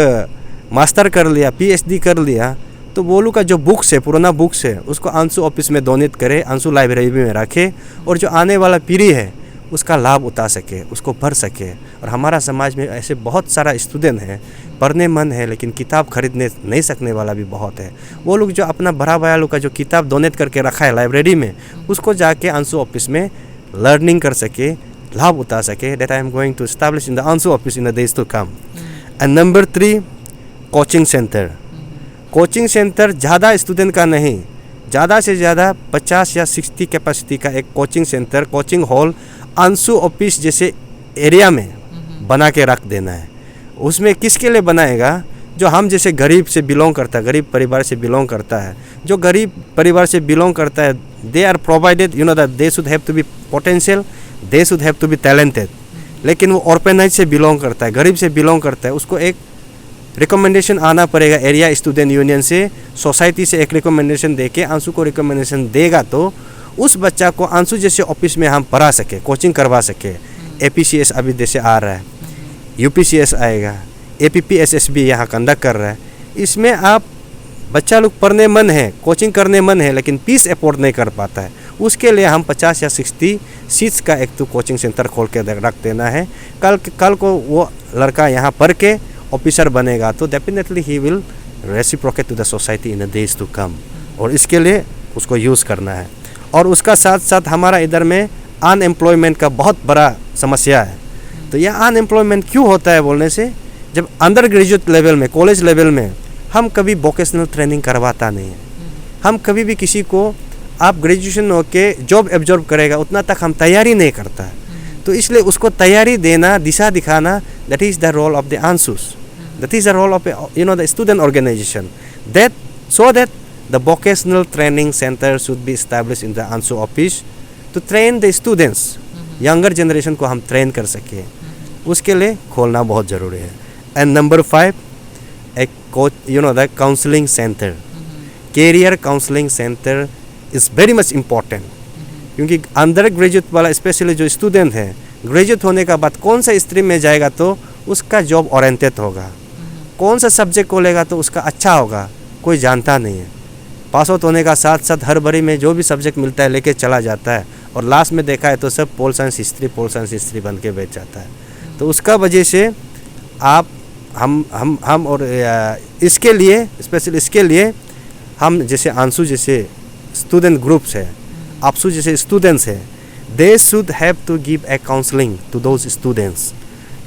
मास्टर कर लिया, PhD कर लिया, तो वो लोग का जो बुक्स है, पुराना बुक्स है, उसको आंसू ऑफिस में डोनेट करे, आंसू लाइब्रेरी में रखे, और जो आने वाला पीढ़ी है उसका लाभ उठा सके, उसको पढ़ सके। और हमारा समाज में ऐसे बहुत सारा स्टूडेंट है, पढ़ने मन है लेकिन किताब खरीदने नहीं सकने वाला भी बहुत है। वो लोग जो अपना बड़ा भाई लोग का जो किताब डोनेट करके रखा है लाइब्रेरी में, उसको जाके आंसू ऑफिस में लर्निंग कर सके, लाभ उठा सके। That I am going to establish in the ANSU office in the days to come. And number 3, coaching centre. Coaching centre ज़्यादा स्टूडेंट का नहीं, ज़्यादा से ज़्यादा 50 या 60 कैपेसिटी का एक कोचिंग सेंटर, कोचिंग हॉल आंसू ऑफिस जैसे एरिया में बना के रख देना है। उसमें किसके लिए बनाएगा? जो हम जैसे गरीब से बिलोंग करता है, गरीब परिवार से बिलोंग करता है, जो गरीब परिवार से बिलोंग करता है, they are provided that they should have to be potential, they should have to be talented. लेकिन वो ऑर्गेनाइज से बिलोंग करता है, गरीब से बिलोंग करता है, उसको एक रिकमेंडेशन आना पड़ेगा एरिया स्टूडेंट यूनियन से, सोसाइटी से एक रिकमेंडेशन दे के आंसू को रिकमेंडेशन देगा, तो उस बच्चा को आंसू जैसे ऑफिस में हम पढ़ा सके, कोचिंग करवा सके। APCS अभी जैसे आ रहा है, UPCS आएगा, APPSS भी यहाँ कंडक्ट कर रहा है। इसमें आप बच्चा लोग पढ़ने मन है, कोचिंग करने मन है, लेकिन फीस अफोर्ड नहीं कर पाता है, उसके लिए हम 50 या 60 सीट्स का एक तो कोचिंग सेंटर खोल के रख देना है। कल को वो लड़का यहाँ पढ़ के ऑफिसर बनेगा, तो definitely he will reciprocate to the society in the days to come, और इसके लिए उसको यूज़ करना है। और उसका साथ साथ हमारा इधर में अनएम्प्लॉयमेंट का बहुत बड़ा समस्या है। तो यह अनएम्प्लॉयमेंट क्यों होता है बोलने से, जब अंडर ग्रेजुएट लेवल में, कॉलेज लेवल में हम कभी वोकेशनल ट्रेनिंग करवाता नहीं है। हम कभी भी किसी को आप ग्रेजुएशन होके जॉब एब्जॉर्ब करेगा उतना तक हम तैयारी नहीं करता है। तो इसलिए उसको तैयारी देना, दिशा दिखाना, that is the role of the ANSUs, that is the role of the student organisation, that so that the vocational training center should be established in the ANSU office to train the students, younger generation को हम ट्रेन कर सके, उसके लिए खोलना बहुत ज़रूरी है। एंड नंबर 5, एक the counselling centre, career counselling centre is very much important, क्योंकि अंडर ग्रेजुएट वाला स्पेशली जो स्टूडेंट है, ग्रेजुएट होने का बाद कौन सा स्ट्रीम में जाएगा तो उसका जॉब ओरिएंटेड होगा, कौन सा सब्जेक्ट को लेगा तो उसका अच्छा होगा, कोई जानता नहीं है। पास आउट होने का साथ साथ हर बरी में जो भी सब्जेक्ट मिलता है लेके चला जाता है और लास्ट में देखा है तो सब पोल साइंस हिस्ट्री बन के बैठ जाता है। तो उसका वजह से आप हम और इसके लिए स्पेशल इसके लिए हम जैसे आंसू जैसे स्टूडेंट ग्रुप्स है, आपसू जैसे स्टूडेंट्स है, they should have to give a counselling to those students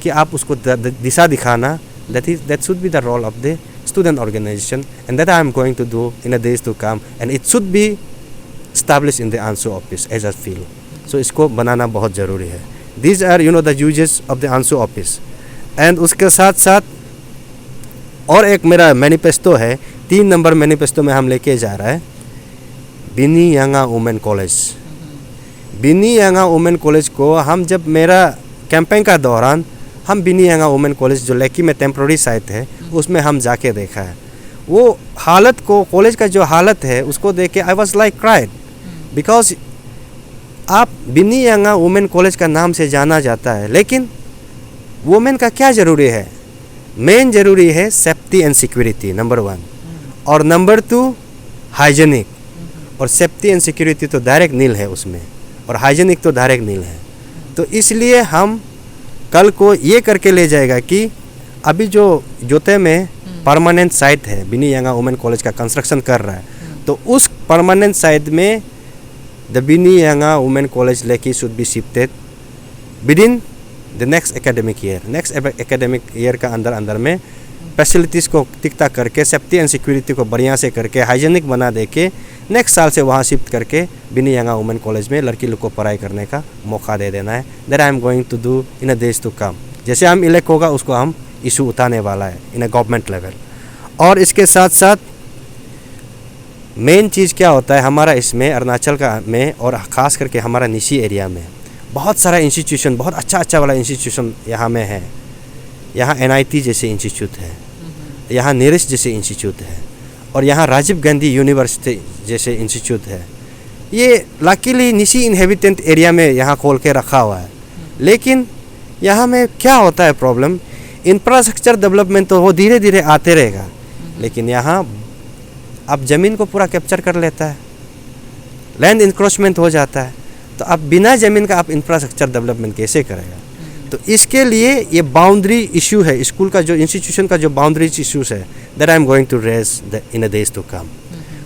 कि आप उसको दिशा दिखाना, that should be the role of the student organization, and that I am going to do in the days to come, and it should be established in the ANSU office as I feel. So इसको बनाना बहुत ज़रूरी है. These are the uses of the ANSU office. And उसके साथ साथ और एक मेरा मैनिफेस्टो है, 3 नंबर मैनिफेस्टो में हम लेके जा रहा है बिनी यांगा वुमेन कॉलेज। बिनी यांगा वुमेन कॉलेज को हम जब मेरा कैंपेन का दौरान हम बिनी यांगा वुमेन कॉलेज जो लेकी में टेम्प्रोरी साइट है उसमें हम जाके देखा है। वो हालत को, कॉलेज का जो हालत है उसको देख के I was like cried, because आप बिनी यांगा वुमेन कॉलेज का नाम से जाना जाता है, लेकिन वुमेन का क्या ज़रूरी है? मेन ज़रूरी है सेफ्टी एंड सिक्योरिटी नंबर 1, और नंबर 2 हाइजीनिक। और सेफ्टी एंड सिक्योरिटी तो डायरेक्ट नील है उसमें, और हाइजीनिक तो डायरेक्ट नील है। तो इसलिए हम कल को ये करके ले जाएगा कि अभी जो जोते में परमानेंट साइट है बिनी यांगा वुमेन कॉलेज का कंस्ट्रक्शन कर रहा है, तो उस परमानेंट साइट में the Binny Yanga women college लेकी should be shifted within the next academic year. Next academic year का अंदर में फैसिलिटीज़ को टिकता करके, सेफ्टी एंड सिक्योरिटी को बढ़िया से करके, हाइजीनिक बना दे के नेक्स्ट साल से वहाँ शिफ्ट करके बिनी यांगा वुमेन कॉलेज में लड़की लोग को पढ़ाई करने का मौका दे देना है। That I am going to do in a days to come. जैसे हम इलेक्ट होगा उसको हम इशू उठाने वाला है इन अ गवर्नमेंट लेवल। और इसके साथ साथ मेन चीज़ क्या होता है हमारा इसमें अरुणाचल का में, और ख़ास करके हमारा निशी एरिया में बहुत सारा इंस्टीट्यूशन, बहुत अच्छा वाला इंस्टीट्यूशन यहाँ में है। यहाँ NIT जैसे इंस्टीट्यूट है, यहाँ नीरज जैसे इंस्टीट्यूट है, और यहाँ राजीव गांधी यूनिवर्सिटी जैसे इंस्टीट्यूट है। ये लकीली निशी इनहेबिटेंट एरिया में यहाँ खोल के रखा हुआ है। लेकिन यहाँ में क्या होता है प्रॉब्लम, इंफ्रास्ट्रक्चर डेवलपमेंट तो वो धीरे धीरे आते रहेगा, लेकिन यहाँ अब ज़मीन को पूरा कैप्चर कर लेता है, लैंड इंक्रोचमेंट हो जाता है। तो अब बिना ज़मीन का आप इंफ्रास्ट्रक्चर डेवलपमेंट कैसे करेगा? तो इसके लिए ये बाउंड्री इशू है, स्कूल का जो इंस्टीट्यूशन का जो बाउंड्रीज इशूज़ है, that I am going to raise in a days to come.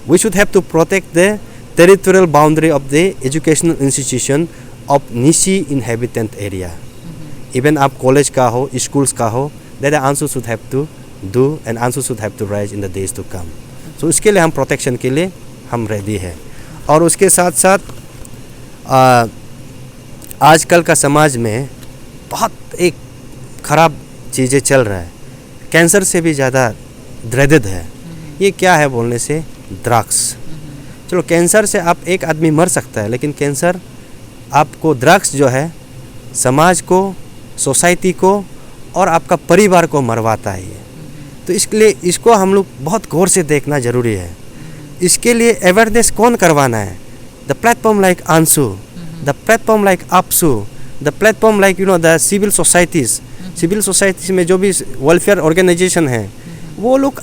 We should have to protect the territorial boundary of the educational institution of Nyishi inhabitant area. Even आप कॉलेज का हो, स्कूल्स का हो, that ANSU should have to do and ANSU should have to rise in the days to come. So इसके लिए हम प्रोटेक्शन के लिए हम रेडी है। और उसके साथ साथ आजकल का समाज में बहुत एक ख़राब चीज़ें चल रहा है, कैंसर से भी ज़्यादा ड्रेडेड है। ये क्या है बोलने से, ड्रग्स। चलो कैंसर से आप एक आदमी मर सकता है, लेकिन कैंसर आपको, ड्रग्स जो है समाज को, सोसाइटी को और आपका परिवार को मरवाता है ये। तो इसके लिए इसको हम लोग बहुत गौर से देखना ज़रूरी है। इसके लिए अवेयरनेस कौन करवाना है? The platform like ANSU, the platform like APSU, the platform like the civil societies. Civil societies में जो भी वेलफेयर ऑर्गेनाइजेशन है वो लोग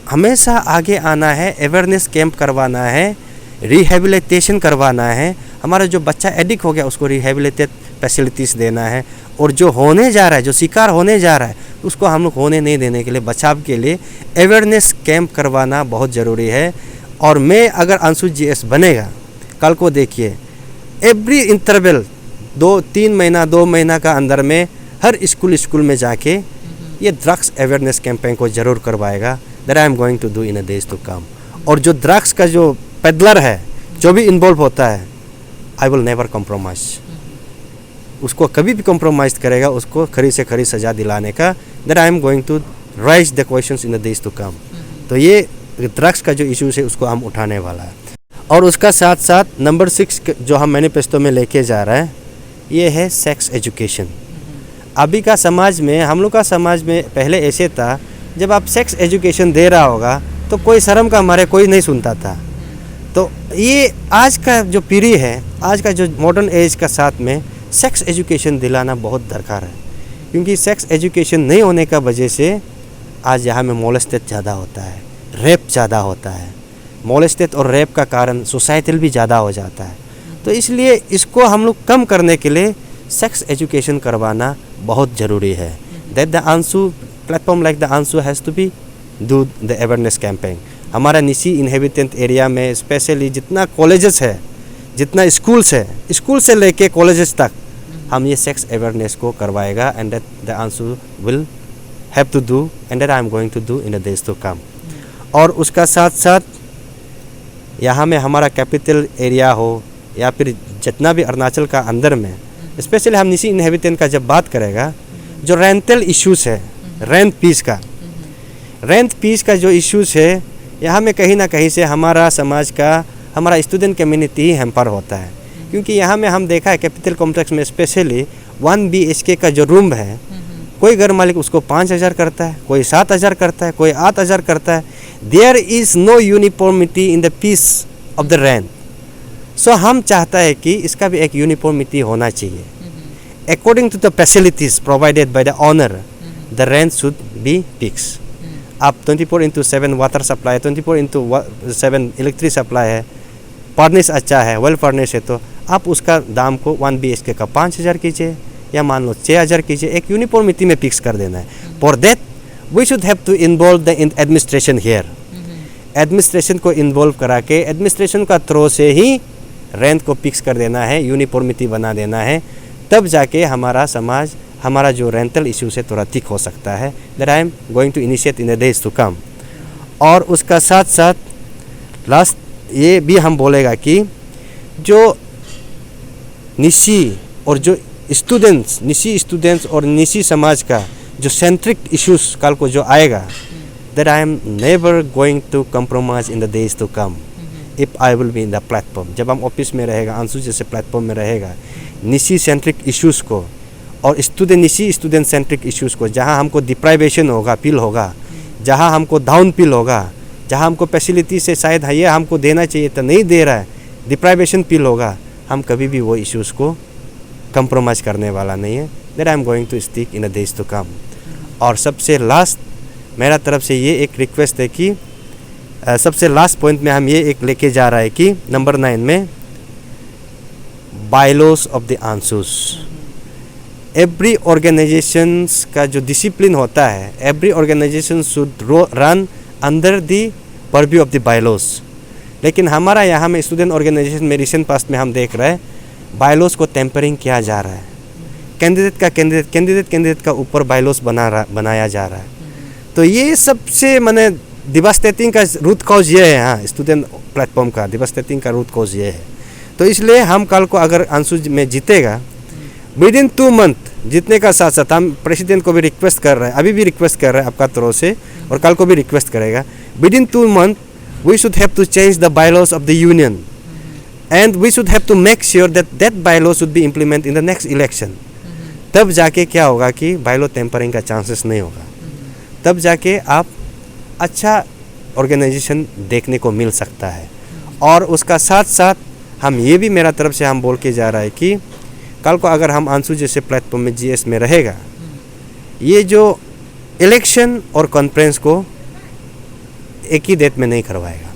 हमेशा आगे आना है, अवेयरनेस कैंप करवाना है, रिहेबिलिटेशन करवाना है। हमारा जो बच्चा एडिक्ट हो गया उसको रिहेबिलिटेट फैसिलिटीज़ देना है, और जो होने जा रहा है, जो शिकार होने जा रहा है, उसको हम लोग होने नहीं देने के लिए, बचाव के लिए अवेयरनेस कैंप करवाना बहुत ज़रूरी है। और मैं अगर अंशु GS बनेगा, कल को देखिए एवरी इंटरवल 2-3 महीना 2 महीना का अंदर में हर स्कूल में जाके ये ड्रग्स अवेयरनेस कैंपेन को ज़रूर करवाएगा। That I am going to do in a days to come. और जो ड्रग्स का जो पेडलर है, जो भी इन्वॉल्व होता है, आई विल नेवर कॉम्प्रोमाइज़। उसको कभी भी कॉम्प्रोमाइज़ करेगा, उसको खरी से खरी सज़ा दिलाने का, that I am going to raise the questions in the days to come. तो ये ड्रग्स का जो इशूज़ है उसको हम उठाने वाला है। और उसका साथ साथ नंबर 6 जो हम मैनिफेस्टो में लेके जा रहे हैं, ये है सेक्स एजुकेशन। अभी का समाज में, हम लोग का समाज में पहले ऐसे था, जब आप सेक्स एजुकेशन दे रहा होगा तो कोई शर्म का मारे कोई नहीं सुनता था। तो ये आज का जो पीढ़ी है, आज का जो मॉडर्न एज का साथ में सेक्स एजुकेशन दिलाना बहुत दरकार है, क्योंकि सेक्स एजुकेशन नहीं होने का वजह से आज यहाँ में मोलेस्टेड ज़्यादा होता है, रेप ज़्यादा होता है। मोलेस्टेड और रेप का कारण सोसाइटल भी ज़्यादा हो जाता है। तो इसलिए इसको हम लोग कम करने के लिए सेक्स एजुकेशन करवाना बहुत ज़रूरी है। That the ANSU platform like the ANSU has to be do the awareness campaign. हमारा निसी इनहेबिटेंट एरिया में स्पेशली जितना कॉलेजेस है, जितना स्कूल्स है, स्कूल से लेके कॉलेजेस तक हम ये सेक्स अवेयरनेस को करवाएगा। And that the ANSU will have to do and that I am going to do in the days to come. और उसका साथ साथ यहाँ में हमारा कैपिटल एरिया हो या फिर जितना भी अरुणाचल का अंदर में, स्पेशली हम निसी इनहेबिटेंट का जब बात करेगा, जो रेंटल इश्यूज़ है, रेंट पीस का जो इश्यूज़ है, यहाँ में कहीं ना कहीं से हमारा समाज का, हमारा स्टूडेंट कम्युनिटी ही हैम्पर होता है। क्योंकि यहाँ में हम देखा है कैपिटल कॉम्प्लेक्स में स्पेशली 1 BHK का जो रूम है, कोई घर मालिक उसको 5,000 करता है, कोई 7,000 करता है, कोई 8,000 करता है। There is no uniformity in the piece of the rent. So हम चाहता है कि इसका भी एक यूनिफॉर्मिटी होना चाहिए। According to the facilities provided by the owner, the rent should be fix. आप 24/7 वाटर सप्लाई, 24/7 इलेक्ट्रिक सप्लाई है, फर्निश अच्छा है, वेल फर्निश है, तो आप उसका दाम को 1 BHK का 5,000 कीजिए या मान लो 6,000 कीजिए। एक यूनिफॉर्मिटी में फिक्स कर देना है। For that we should have to involve the administration here. Administration को इन्वॉल्व करा के एडमिनिस्ट्रेशन का थ्रो से ही रेंट को फिक्स कर देना है, यूनिफॉर्मिटी बना देना है। तब जाके हमारा समाज, हमारा जो रेंटल इश्यूज है थोड़ा ठीक हो सकता है। That I am going to initiate in the days to come. और उसका साथ साथ लास्ट ये भी हम बोलेगा कि जो निसी और जो स्टूडेंट्स, निसी स्टूडेंट्स और निसी समाज का जो सेंट्रिक इश्यूज कल को जो आएगा, that I am never going to compromise in the days to come if I will be in the platform. जब हम ऑफिस में रहेगा, आंसू जैसे प्लेटफॉर्म में रहेगा, निसी सेंट्रिक इश्यूज़ को और निसी स्टूडेंट सेंट्रिक इश्यूज़ को, जहाँ हमको डिप्राइवेशन होगा, फील होगा, जहाँ हमको डाउन फील होगा, जहाँ हमको फैसिलिटी से शायद ये हमको देना चाहिए तो नहीं दे रहा है, डिप्राइवेशन फील होगा, हम कभी भी वो इश्यूज़ को कंप्रोमाइज़ करने वाला नहीं है। That I am going to stick in the days to come. और सबसे लास्ट मेरा तरफ से ये एक रिक्वेस्ट है कि सबसे लास्ट पॉइंट में हम ये एक लेके जा रहा है कि नंबर 9 में बायलॉज ऑफ द आंसूस। एवरी ऑर्गेनाइजेशंस का जो डिसिप्लिन होता है, every organisation should run under the purview of the bylaws. लेकिन हमारा यहाँ में स्टूडेंट ऑर्गेनाइजेशन में रिसेंट पास्ट में हम देख रहे हैं बायलॉज को टेम्परिंग किया जा रहा है। कैंडिडेट का ऊपर बायलॉज बनाया जा रहा है। तो ये सबसे मैंने डिवास्टेटिंग का रूट कॉज ये है। हाँ, स्टूडेंट प्लेटफॉर्म का डिवास्टेटिंग का रूट कॉज ये है। तो इसलिए हम कल को अगर आंसू में जीतेगा, विद इन 2 मंथ जीतने का साथ साथ हम प्रेसिडेंट को भी रिक्वेस्ट कर रहे हैं, अभी भी रिक्वेस्ट कर रहे हैं आपका तरफ से, और कल को भी रिक्वेस्ट करेगा, within 2 month we should have to change the bylaws of the union and we should have to make sure that bylaw should be implement in the next election. तब जाके क्या होगा कि बायलॉ टेम्परिंग का चांसेस नहीं होगा। तब जाके आप अच्छा ऑर्गेनाइजेशन देखने को मिल सकता है। और उसका साथ साथ हम ये भी मेरा तरफ से हम बोल के जा रहा है कि कल को अगर हम आंसू जैसे प्लेटफॉर्म में जीएस में रहेगा, ये जो इलेक्शन और कॉन्फ्रेंस को एक ही डेट में नहीं करवाएगा।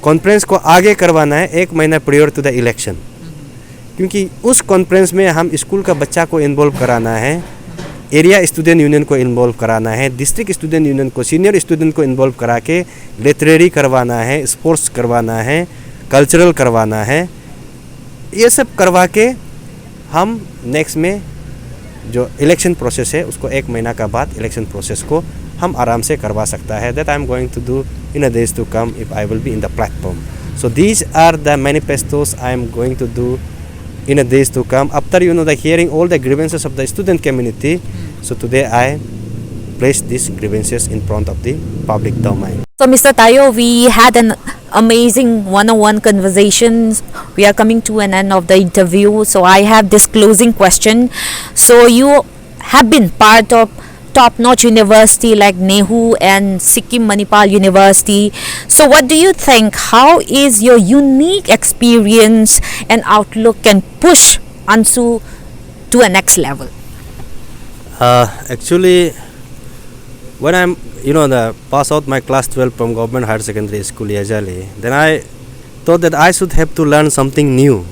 कॉन्फ्रेंस को आगे करवाना है 1 महीना प्रियर टू द इलेक्शन, क्योंकि उस कॉन्फ्रेंस में हम स्कूल का बच्चा को इन्वॉल्व कराना है, एरिया स्टूडेंट यूनियन को इन्वॉल्व कराना है, डिस्ट्रिक्ट स्टूडेंट यूनियन को, सीनियर स्टूडेंट को इन्वॉल्व करा के लिटरेरी करवाना है, स्पोर्ट्स करवाना है, कल्चरल करवाना है। ये सब करवा के हम नेक्स्ट में जो इलेक्शन प्रोसेस है उसको 1 महीना का बाद इलेक्शन प्रोसेस को हम आराम से करवा सकता है। That I am going to do in a days to come if I will be in the platform. So these are the manifestos I am going to do in the days to come after the hearing all the grievances of the student community. So today I place these grievances in front of the public domain. So Mr. Tayo, we had an amazing one-on-one conversation. We are coming to an end of the interview. So I have this closing question. So you have been part of top-notch university like Nehu and Sikkim Manipal University. So what do you think? How is your unique experience and outlook can push Ansu to a next level? Actually, when I'm the pass out my class 12 from government higher secondary school Yajali, then I thought that I should have to learn something new,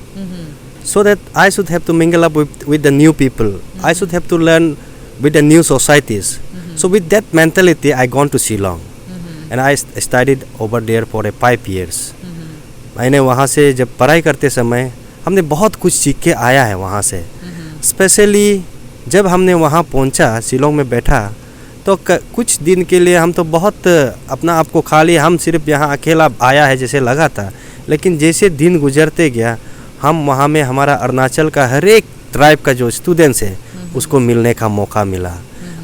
so that I should have to mingle up with the new people. I should have to learn with the new societies. So with that mentality, I gone to Shillong, and I studied over there for 5 years. मैंने वहाँ से जब पढ़ाई करते समय हमने बहुत कुछ सीख के आया है वहाँ से. स्पेशली जब हमने वहाँ पहुँचा, शिलोंग में बैठा, तो कुछ दिन के लिए हम तो बहुत अपना आप को खाली, हम सिर्फ यहाँ अकेला आया है जैसे लगा था. लेकिन जैसे दिन गुजरते गया, हम वहाँ में हमारा अरुणाचल का हर एक ट्राइब का जो स्टूडेंट्स है उसको मिलने का मौका मिला,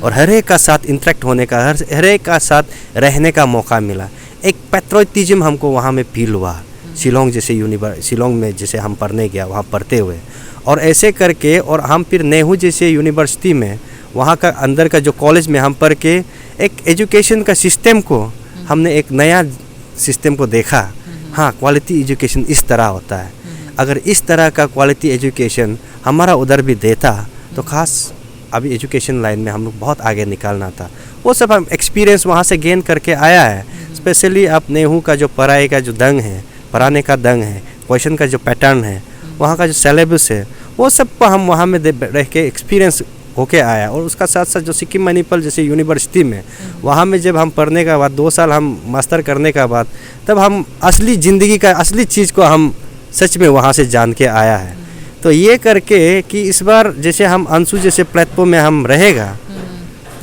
और हर एक का साथ इंटरेक्ट होने का, हर एक का साथ रहने का मौका मिला. एक पैट्रियटिज्म हमको वहाँ में फील हुआ. शिलोंग जैसे शिलोंग में जैसे हम पढ़ने गया, वहाँ पढ़ते हुए, और ऐसे करके, और हम फिर नेहरू जैसे यूनिवर्सिटी में, वहाँ का अंदर का जो कॉलेज में हम पढ़ के एक एजुकेशन का सिस्टम को हमने एक नया सिस्टम को देखा. हाँ, क्वालिटी एजुकेशन इस तरह होता है. अगर इस तरह का क्वालिटी एजुकेशन हमारा उधर भी देता तो खास अभी एजुकेशन लाइन में हम लोग बहुत आगे निकालना था. वो सब हम एक्सपीरियंस वहाँ से गेन करके आया है. स्पेशली अब नेहरू का जो पढ़ाई का जो दंग है, पढ़ाने का दंग है, क्वेश्चन का जो पैटर्न है, वहाँ का जो सिलेबस है, वो सब को हम वहाँ में रह के एक्सपीरियंस होके आया. और उसका साथ साथ जो सिक्किम मणिपुर जैसे यूनिवर्सिटी में, वहाँ में जब हम पढ़ने का बाद 2 साल हम मास्टर करने का बाद, तब हम असली ज़िंदगी का असली चीज़ को हम सच में वहाँ से जान के आया है. तो ये करके कि इस बार जैसे हम अंशु जैसे प्लेटफॉर्म में हम रहेगा,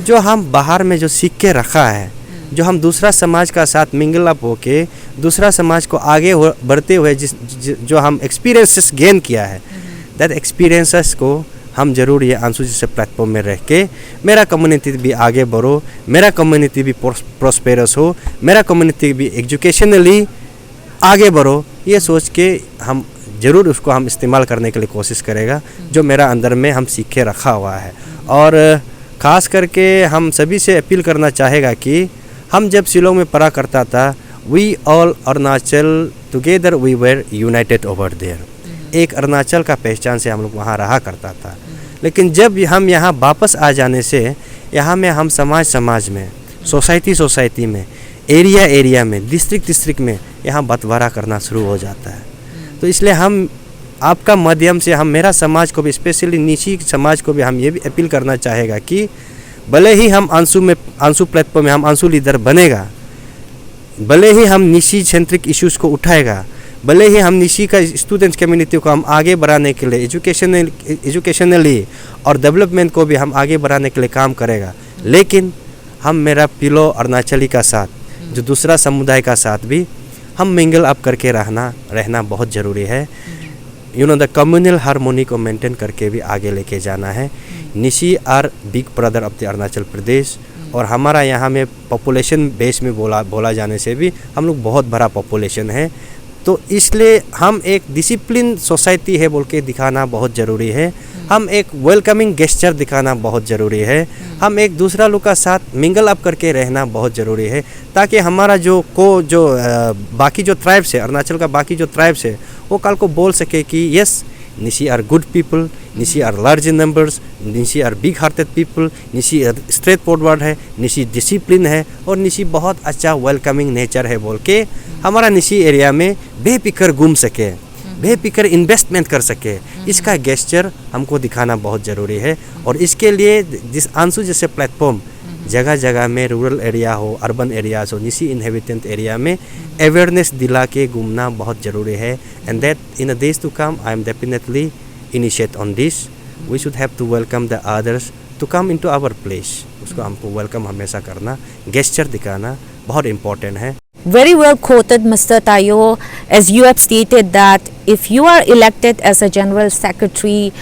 जो हम बाहर में जो सीख के रखा है, जो हम दूसरा समाज का साथ मिंगल अप होके दूसरा समाज को आगे बढ़ते हुए जो हम एक्सपीरियंसेस गेन किया है, दैट एक्सपीरियंसेस को हम ज़रूर ये अंशु जैसे प्लेटफॉर्म में रह के मेरा कम्युनिटी भी आगे बढ़ो, मेरा कम्युनिटी भी प्रोस्पेरस हो, मेरा कम्युनिटी भी एजुकेशनली आगे बढ़ो, ये सोच के हम ज़रूर उसको हम इस्तेमाल करने के लिए कोशिश करेगा जो मेरा अंदर में हम सीख के रखा हुआ है. और ख़ास करके हम सभी से अपील करना चाहेगा कि हम जब शिलोंग में पढ़ा करता था, we all Arunachal together we were united over there. एक अरुणाचल का पहचान से हम लोग वहाँ रहा करता था. लेकिन जब हम यहाँ वापस आ जाने से यहाँ में हम समाज में, सोसाइटी में, एरिया में, डिस्ट्रिक्ट में यहाँ बंटवारा करना शुरू हो जाता है. तो इसलिए हम आपका माध्यम से हम मेरा समाज को भी, स्पेशली निशी समाज को भी हम ये भी अपील करना चाहेगा कि भले ही हम अंशु प्लेटफॉर्म में हम अंशु लीडर बनेगा, भले ही हम निशी सेंट्रिक इश्यूज़ को उठाएगा, भले ही हम निशी का स्टूडेंट्स कम्युनिटी को हम आगे बढ़ाने के लिए एजुकेशनली और डेवलपमेंट को भी हम आगे बढ़ाने के लिए काम करेगा, लेकिन हम मेरा पिलो अरुणाचली का साथ, जो दूसरा समुदाय का साथ भी हम मिंगल अप करके रहना बहुत ज़रूरी है. द कम्युनल हारमोनी को मेंटेन करके भी आगे लेके जाना है. Nyishi are big brother of the Arunachal Pradesh, और हमारा यहाँ में पॉपुलेशन बेस में बोला जाने से भी हम लोग बहुत बड़ा पॉपुलेशन है. तो इसलिए हम एक डिसिप्लिन सोसाइटी है बोल के दिखाना बहुत ज़रूरी है. हम एक वेलकमिंग गेस्चर दिखाना बहुत ज़रूरी है. हम एक दूसरा लोग का साथ मिंगल अप करके रहना बहुत ज़रूरी है, ताकि हमारा जो बाकी जो ट्राइब्स है, अरुणाचल का बाकी जो ट्राइब्स है, वो कल को बोल सके कि yes, Nyishi are good people, Nyishi are large in numbers, Nyishi are big hearted people, Nyishi straightforward है, निशी डिसिप्लिन है, और निशी बहुत अच्छा वेलकमिंग नेचर है बोल के हमारा निशी एरिया में बेफिक्र घूम सके, बेफिक्र इन्वेस्टमेंट कर सके. इसका गेस्चर हमको दिखाना बहुत ज़रूरी है. और इसके लिए जिस अंशु जैसे प्लेटफॉर्म जगह जगह में, रूरल एरिया हो, अर्बन एरियाज हो, निशी इनहेबिटेंट एरिया में अवेयरनेस दिला के घूमना बहुत ज़रूरी है. And that in the days to come I am definitely initiate on this. We should have to welcome the others to come into our place. उसको हमको वेलकम हमेशा करना, गेस्चर दिखाना बहुत इम्पोर्टेंट है. Very well quoted, Mr. Tayo, as you have stated that if you are elected as a General Secretary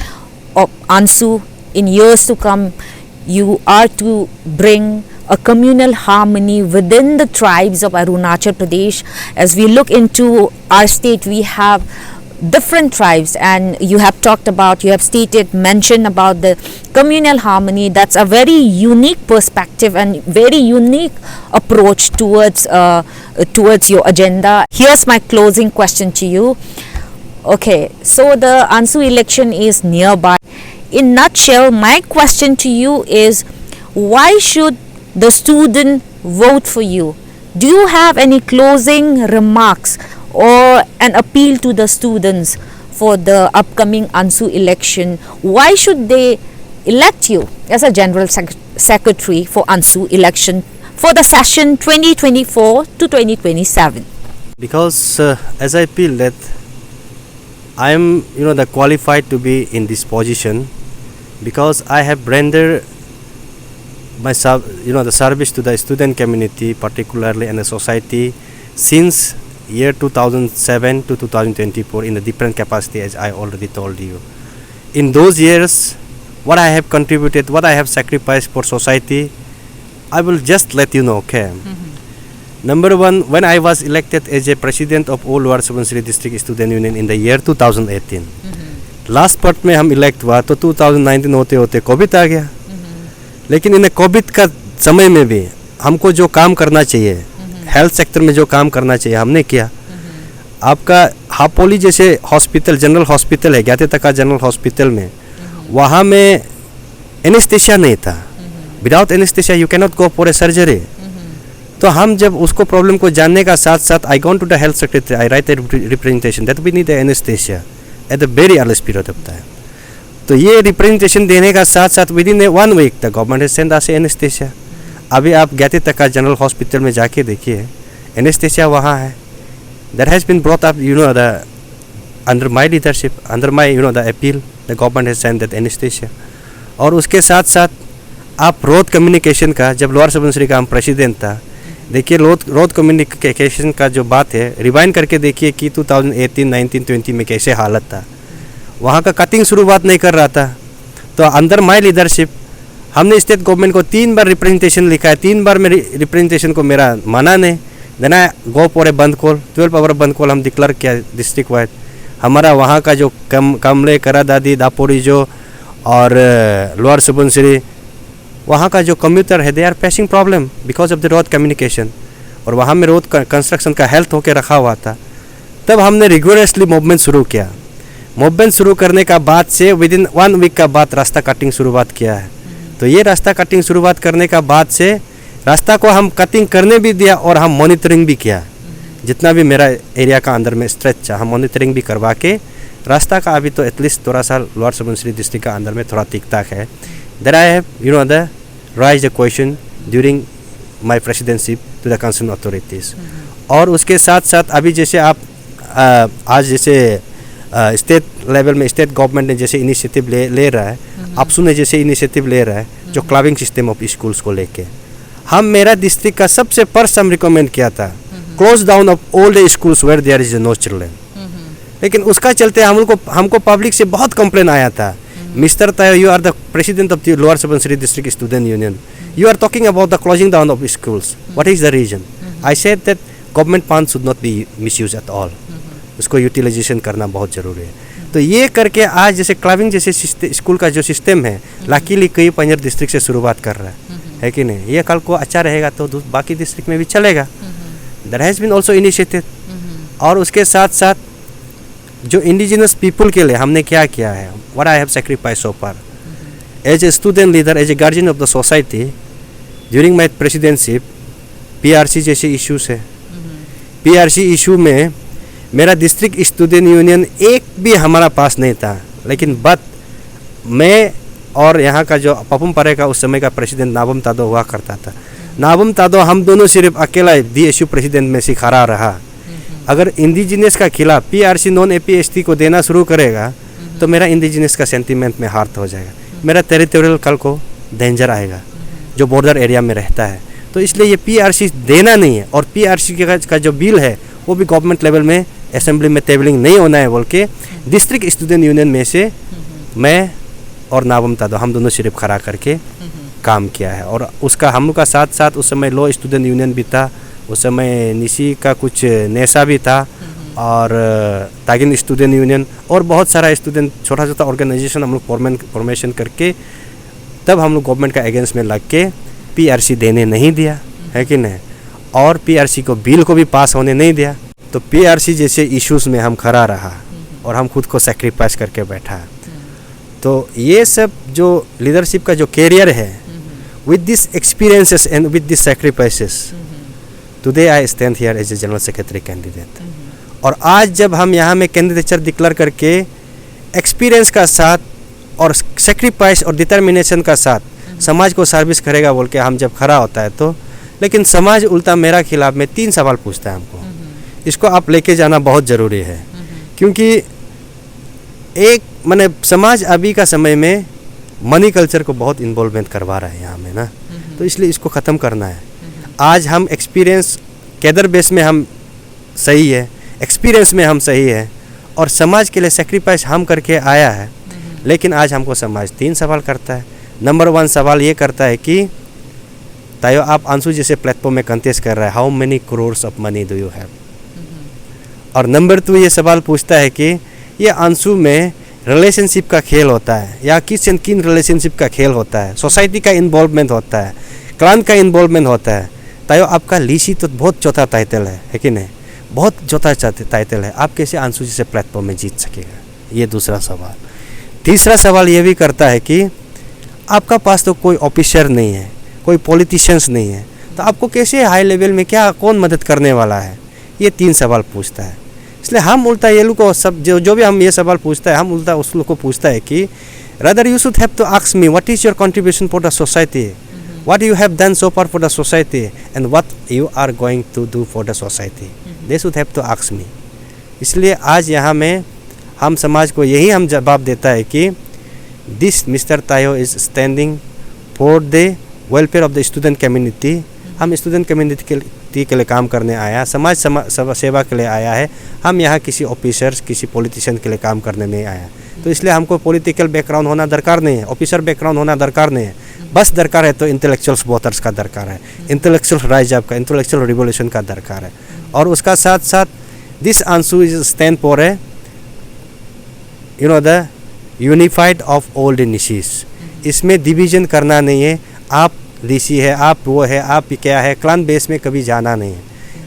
of ANSU in years to come, you are to bring a communal harmony within the tribes of Arunachal Pradesh. As we look into our state, we have different tribes, and you have mentioned about the communal harmony. That's a very unique perspective and very unique approach towards your agenda. Here's my closing question to you. Okay, so the Ansu election is nearby. In nutshell, my question to you is, why should the student vote for you? Do you have any closing remarks or an appeal to the students for the upcoming Ansu election? Why should they elect you as a general secretary for Ansu election for the session 2024 to 2027? Because as I feel that I am the qualified to be in this position, because I have rendered my the service to the student community particularly and the society since year 2007 to 2024 in a different capacity, as I already told you. In those years, what I have contributed, what I have sacrificed for society, I will just let you know. Okay. Number one, when I was elected as a president of all Lower Subansiri District Student Union in the year 2018, last part में हम इलेक्ट हुआ तो 2019 होते होते कोविड आ गया. लेकिन इन कोविड का समय में भी हमको जो काम करना चाहिए, हेल्थ सेक्टर में जो काम करना चाहिए हमने किया. आपका हापोली जैसे हॉस्पिटल, जनरल हॉस्पिटल है, ज्ञातेतका जनरल हॉस्पिटल में, वहाँ में एनेस्थेशिया नहीं था. Without anaesthesia you can not go for a surgery. तो हम जब उसको प्रॉब्लम को जानने का साथ साथ I gone to the health secretary, I write a representation that we need anaesthesia at the very earliest period of time. तो ये रिप्रेजेंटेशन देने का साथ साथ within 1 week the government has send us anaesthesia. अभी आप ज्ञातेतका जनरल हॉस्पिटल में जाके देखिए, एनेस्थेशिया वहाँ है. That has been brought up the under my leadership, under my the appeal, the government has send that anaesthesia. और उसके साथ साथ आप रोड कम्युनिकेशन का, जब लोअर सुबनसिरी का हम प्रेसिडेंट था, देखिए रोड कम्युनिकेशन का जो बात है, रिवाइंड करके देखिए कि 2018, 19, 20 में कैसे हालत था. वहाँ का कटिंग शुरुआत नहीं कर रहा था. तो अंदर माई लीडरशिप हमने स्टेट गवर्नमेंट को 3 बार रिप्रेजेंटेशन लिखा है. 3 बार मेरी रिप्रेजेंटेशन को मेरा माना नहीं. Then I go for a बंद कॉल, 12 आवर बंद कॉल हम डिक्लेयर किया डिस्ट्रिक्ट वाइड. हमारा वहाँ का जो कमले, करादादी, दापोरिजो और लोअर सुबनसिरी, वहाँ का जो कम्यूटर है, they are facing problem because of the road communication. और वहाँ में रोड कंस्ट्रक्शन का हेल्थ होके रखा हुआ था. तब हमने रिगोरसली मूवमेंट शुरू किया. मूवमेंट शुरू करने का बाद से विद इन 1 वीक का बाद रास्ता कटिंग शुरुआत किया है. तो ये रास्ता कटिंग शुरुआत करने का बाद से रास्ता को हम कटिंग करने भी दिया और हम मॉनिटरिंग भी किया. जितना भी मेरा एरिया का अंदर में स्ट्रेच था, हम मॉनिटरिंग भी करवा के रास्ता का अभी तो एटलीस्ट थोड़ा सा लोअर सुबनसिरी डिस्ट्रिक्ट का अंदर में थोड़ा ठीक ठाक है. There I have the raise the question during my presidentship to the concern authorities. और उसके साथ साथ अभी जैसे आप आज जैसे स्टेट लेवल में स्टेट गवर्नमेंट ने जैसे इनिशिएटिव ले रहा है, अपसू ने जैसे इनिशिएटिव ले रहा है जो क्लबिंग सिस्टम ऑफ स्कूल्स को लेके, हम मेरा डिस्ट्रिक्ट का सबसे फर्स्ट हम रिकमेंड किया था close down of all the schools where there is no children. लेकिन उसका चलते हमको पब्लिक से बहुत कंप्लेन आया था. Mister Tayo, you are the president of the lower Subansiri district student union, you are talking about the closing down of schools. What is the reason? I said that government funds should not be misused at all. उसको यूटिलाइजेशन करना बहुत ज़रूरी है. तो ये करके आज जैसे क्लबिंग जैसे स्कूल का जो सिस्टम है, लाकीली कई पंजर डिस्ट्रिक्ट से शुरुआत कर रहा है कि नहीं. ये कल को अच्छा रहेगा तो बाकी डिस्ट्रिक्ट में भी चलेगा. There has been also initiated. और उसके साथ साथ जो इंडिजिनस पीपल के लिए हमने क्या किया है, what I have sacrificed so far. As a student leader, as a guardian of the society, during my presidency, PRC जैसे इश्यूज है. PRC इशू में मेरा डिस्ट्रिक्ट स्टूडेंट यूनियन एक भी हमारा पास नहीं था. लेकिन मैं और यहाँ का जो पपुम परे का उस समय का प्रेसिडेंट नाबम तादो हुआ करता था. नाबम तादो हम दोनों सिर्फ अकेला DSU प्रेसिडेंट में से खड़ा रहा. अगर इंडिजिनियस का खिलाफ PRC नॉन APST को देना शुरू करेगा तो मेरा इंडिजिनियस का सेंटीमेंट में हार्ट हो जाएगा. मेरा टेरिटोरियल कल को डेंजर आएगा जो बॉर्डर एरिया में रहता है. तो इसलिए ये PRC देना नहीं है. और PRC का जो बिल है वो भी गवर्नमेंट लेवल में असेंबली में टेबलिंग नहीं होना है बोल के डिस्ट्रिक्ट स्टूडेंट यूनियन में से मैं और नाबम तादो हम दोनों सिर्फ खड़ा करके काम किया है. और उसका हम लोग का साथ साथ उस समय लो स्टूडेंट यूनियन भी था, उस समय निशी का कुछ नेसा भी था और तागिन स्टूडेंट यूनियन और बहुत सारा स्टूडेंट छोटा छोटा ऑर्गेनाइजेशन हम लोग फॉर्मेशन करके तब हम लोग गवर्नमेंट का अगेंस्ट में लग के PRC देने नहीं दिया है कि नहीं. और PRC को बिल को भी पास होने नहीं दिया. तो PRC जैसे इश्यूज़ में हम खड़ा रहा और हम खुद को सेक्रीफाइस करके बैठा है। तो ये सब जो लीडरशिप का जो कैरियर है, with this experiences and with this sacrifices, today I stand here as a general secretary candidate. और आज जब हम यहाँ में कैंडिडेचर डिक्लेयर करके एक्सपीरियंस का साथ और सेक्रीफाइस और डिटर्मिनेशन का साथ समाज को सर्विस करेगा बोल के हम जब खड़ा होता है, तो लेकिन समाज उल्टा मेरा खिलाफ में 3 सवाल पूछता है हमको। इसको आप लेके जाना बहुत ज़रूरी है, क्योंकि एक माने समाज अभी का समय में मनी कल्चर को बहुत इन्वॉल्वमेंट करवा रहा है यहाँ में ना, तो इसलिए इसको ख़त्म करना है। आज हम एक्सपीरियंस कैडर बेस में हम सही है, एक्सपीरियंस में हम सही है और समाज के लिए सेक्रीफाइस हम करके आया है, लेकिन आज हमको समाज 3 सवाल करता है। नंबर 1 सवाल ये करता है कि तायो आप अंशु जैसे प्लेटफॉर्म में कंटेस्ट कर रहा है, how many crores of money do you have. और नंबर 2 ये सवाल पूछता है कि ये अंशु में रिलेशनशिप का खेल होता है या किस एंड किन रिलेशनशिप का खेल होता है, सोसाइटी का इन्वॉल्वमेंट होता है, क्लान का इन्वॉल्वमेंट होता है। तायो आपका लीसी तो बहुत चौथा टाइटल है कि नहीं, बहुत चौथा टाइटल है, आप कैसे अंशु जैसे प्लेटफॉर्म में जीत सकेगा, ये दूसरा सवाल। तीसरा सवाल ये भी करता है कि आपका पास तो कोई ऑफिसर नहीं है, कोई पॉलिटिशियंस नहीं है, तो आपको कैसे हाई लेवल में क्या कौन मदद करने वाला है, ये 3 सवाल पूछता है। इसलिए हम उल्टा ये लोग को सब जो भी हम ये सवाल पूछता है, हम उल्टा उस लोग को पूछता है कि rather you should have to ask me what is your contribution for the society, what you have done so far for the society and what you are going to do for the society, they should have to ask me. इसलिए आज यहाँ में हम समाज को यही हम जवाब देता है कि this mister Tayo is standing for the welfare of the student community. हम स्टूडेंट कम्युनिटी के लिए काम करने आया, समाज सेवा के लिए आया है। हम यहाँ किसी ऑफिसर्स किसी पॉलिटिशियन के लिए काम करने नहीं आया। तो इसलिए हमको पॉलिटिकल बैकग्राउंड होना दरकार नहीं है, ऑफिसर बैकग्राउंड होना दरकार नहीं है, बस दरकार है तो इंटेलेक्चुअल्स वोटर्स का दरकार है, इंटेलेक्चुअल राइज अप का, इंटेलेक्चुअल रिवोल्यूशन का दरकार है। और उसका साथ साथ this ANSU is stand for a the unified of all the Nyishis. इसमें डिवीजन करना नहीं है, आप ऋषि है, आप वो है, आप क्या है, क्लान बेस में कभी जाना नहीं है।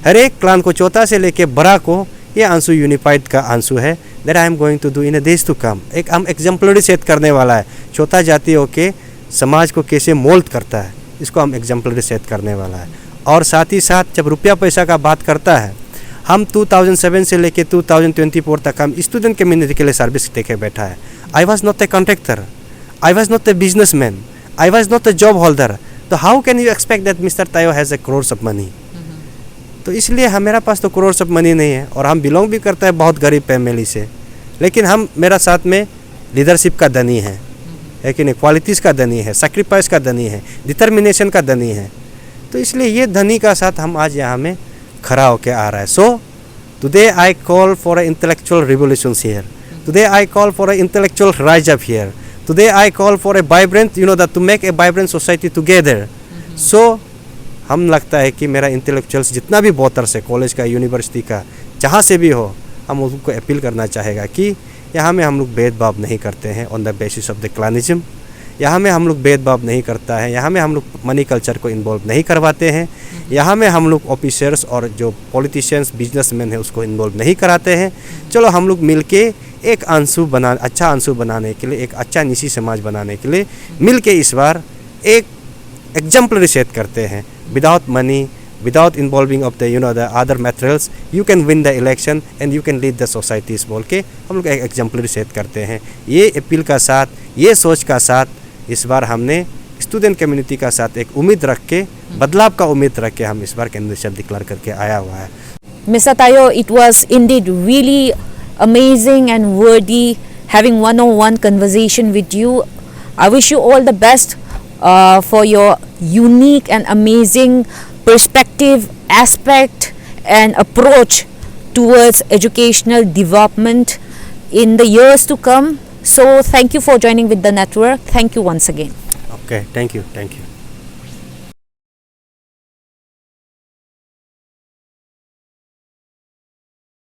हर एक क्लान को छोटा से लेके बड़ा को ये अंशु यूनिफाइड का अंशु है। That I am going to do in a days to come. एक हम एग्जाम्पलरी सेट करने वाला है, छोटा जाति होके समाज को कैसे मोल्ड करता है, इसको हम एग्जाम्पलरी सेट करने वाला है। और साथ ही साथ जब रुपया पैसा का बात करता है, हम 2007 से लेके 2024 तक हम स्टूडेंट कम्युनिटी के लिए सर्विस देके बैठा है। I was not a contractor, I was not a businessman, I was not a job holder. तो how can you expect that mister Tayo has a crores of money. तो इसलिए हमारा पास तो करोर्स ऑफ मनी नहीं है और हम बिलोंग भी करते हैं बहुत गरीब फैमिली से, लेकिन हम मेरा साथ में लीडरशिप का धनी है कि नहीं, क्वालिटीज़ का धनी है, सेक्रीफाइस का धनी है, डिटर्मिनेशन का धनी है। तो इसलिए ये धनी का साथ हम आज यहाँ में खड़ा होके आ रहा है। So today I call for a intellectual revolution here, today I call for a intellectual rise up here, today I call for a vibrant, that to make a vibrant society together. So हम लगता है कि मेरा इंटेलेक्चुअल्स जितना भी वोटर्स है, कॉलेज का, यूनिवर्सिटी का, जहाँ से भी हो, हम उनको अपील करना चाहेगा कि यहाँ में हम लोग भेदभाव नहीं करते हैं on the basis of the clanism. यहाँ में हम लोग भेदभाव नहीं करता है, यहाँ में हम लोग मनी कल्चर को इन्वॉल्व नहीं करवाते हैं, यहाँ में हम लोग ऑफिसर्स और जो पॉलिटिशियंस बिजनेसमैन है उसको इन्वॉल्व नहीं कराते हैं। चलो हम लोग मिलके एक अच्छा अंशु बनाने के लिए, एक अच्छा निशी समाज बनाने के लिए मिलके इस बार एक एग्जाम्पलरी सेट करते हैं। Without money, without involving of the the other materials, you can win the election and you can lead the societies बोल के हम लोग एक एग्जाम्पलरी सेट करते हैं। ये अपील का साथ, ये सोच का साथ इस बार हमने स्टूडेंट कम्युनिटी का साथ एक उम्मीद रख के, बदलाव का उम्मीद रख के हम इस बार कैंडिडेटशिप डिक्लेयर करके आया हुआ है। Mr. Tayo, it was indeed really amazing and worthy having one-on-one conversation with you. I wish you all the best for your unique and amazing perspective, aspect and approach towards educational development in the years to come. So thank you for joining with the network. Thank you once again. Okay, thank you.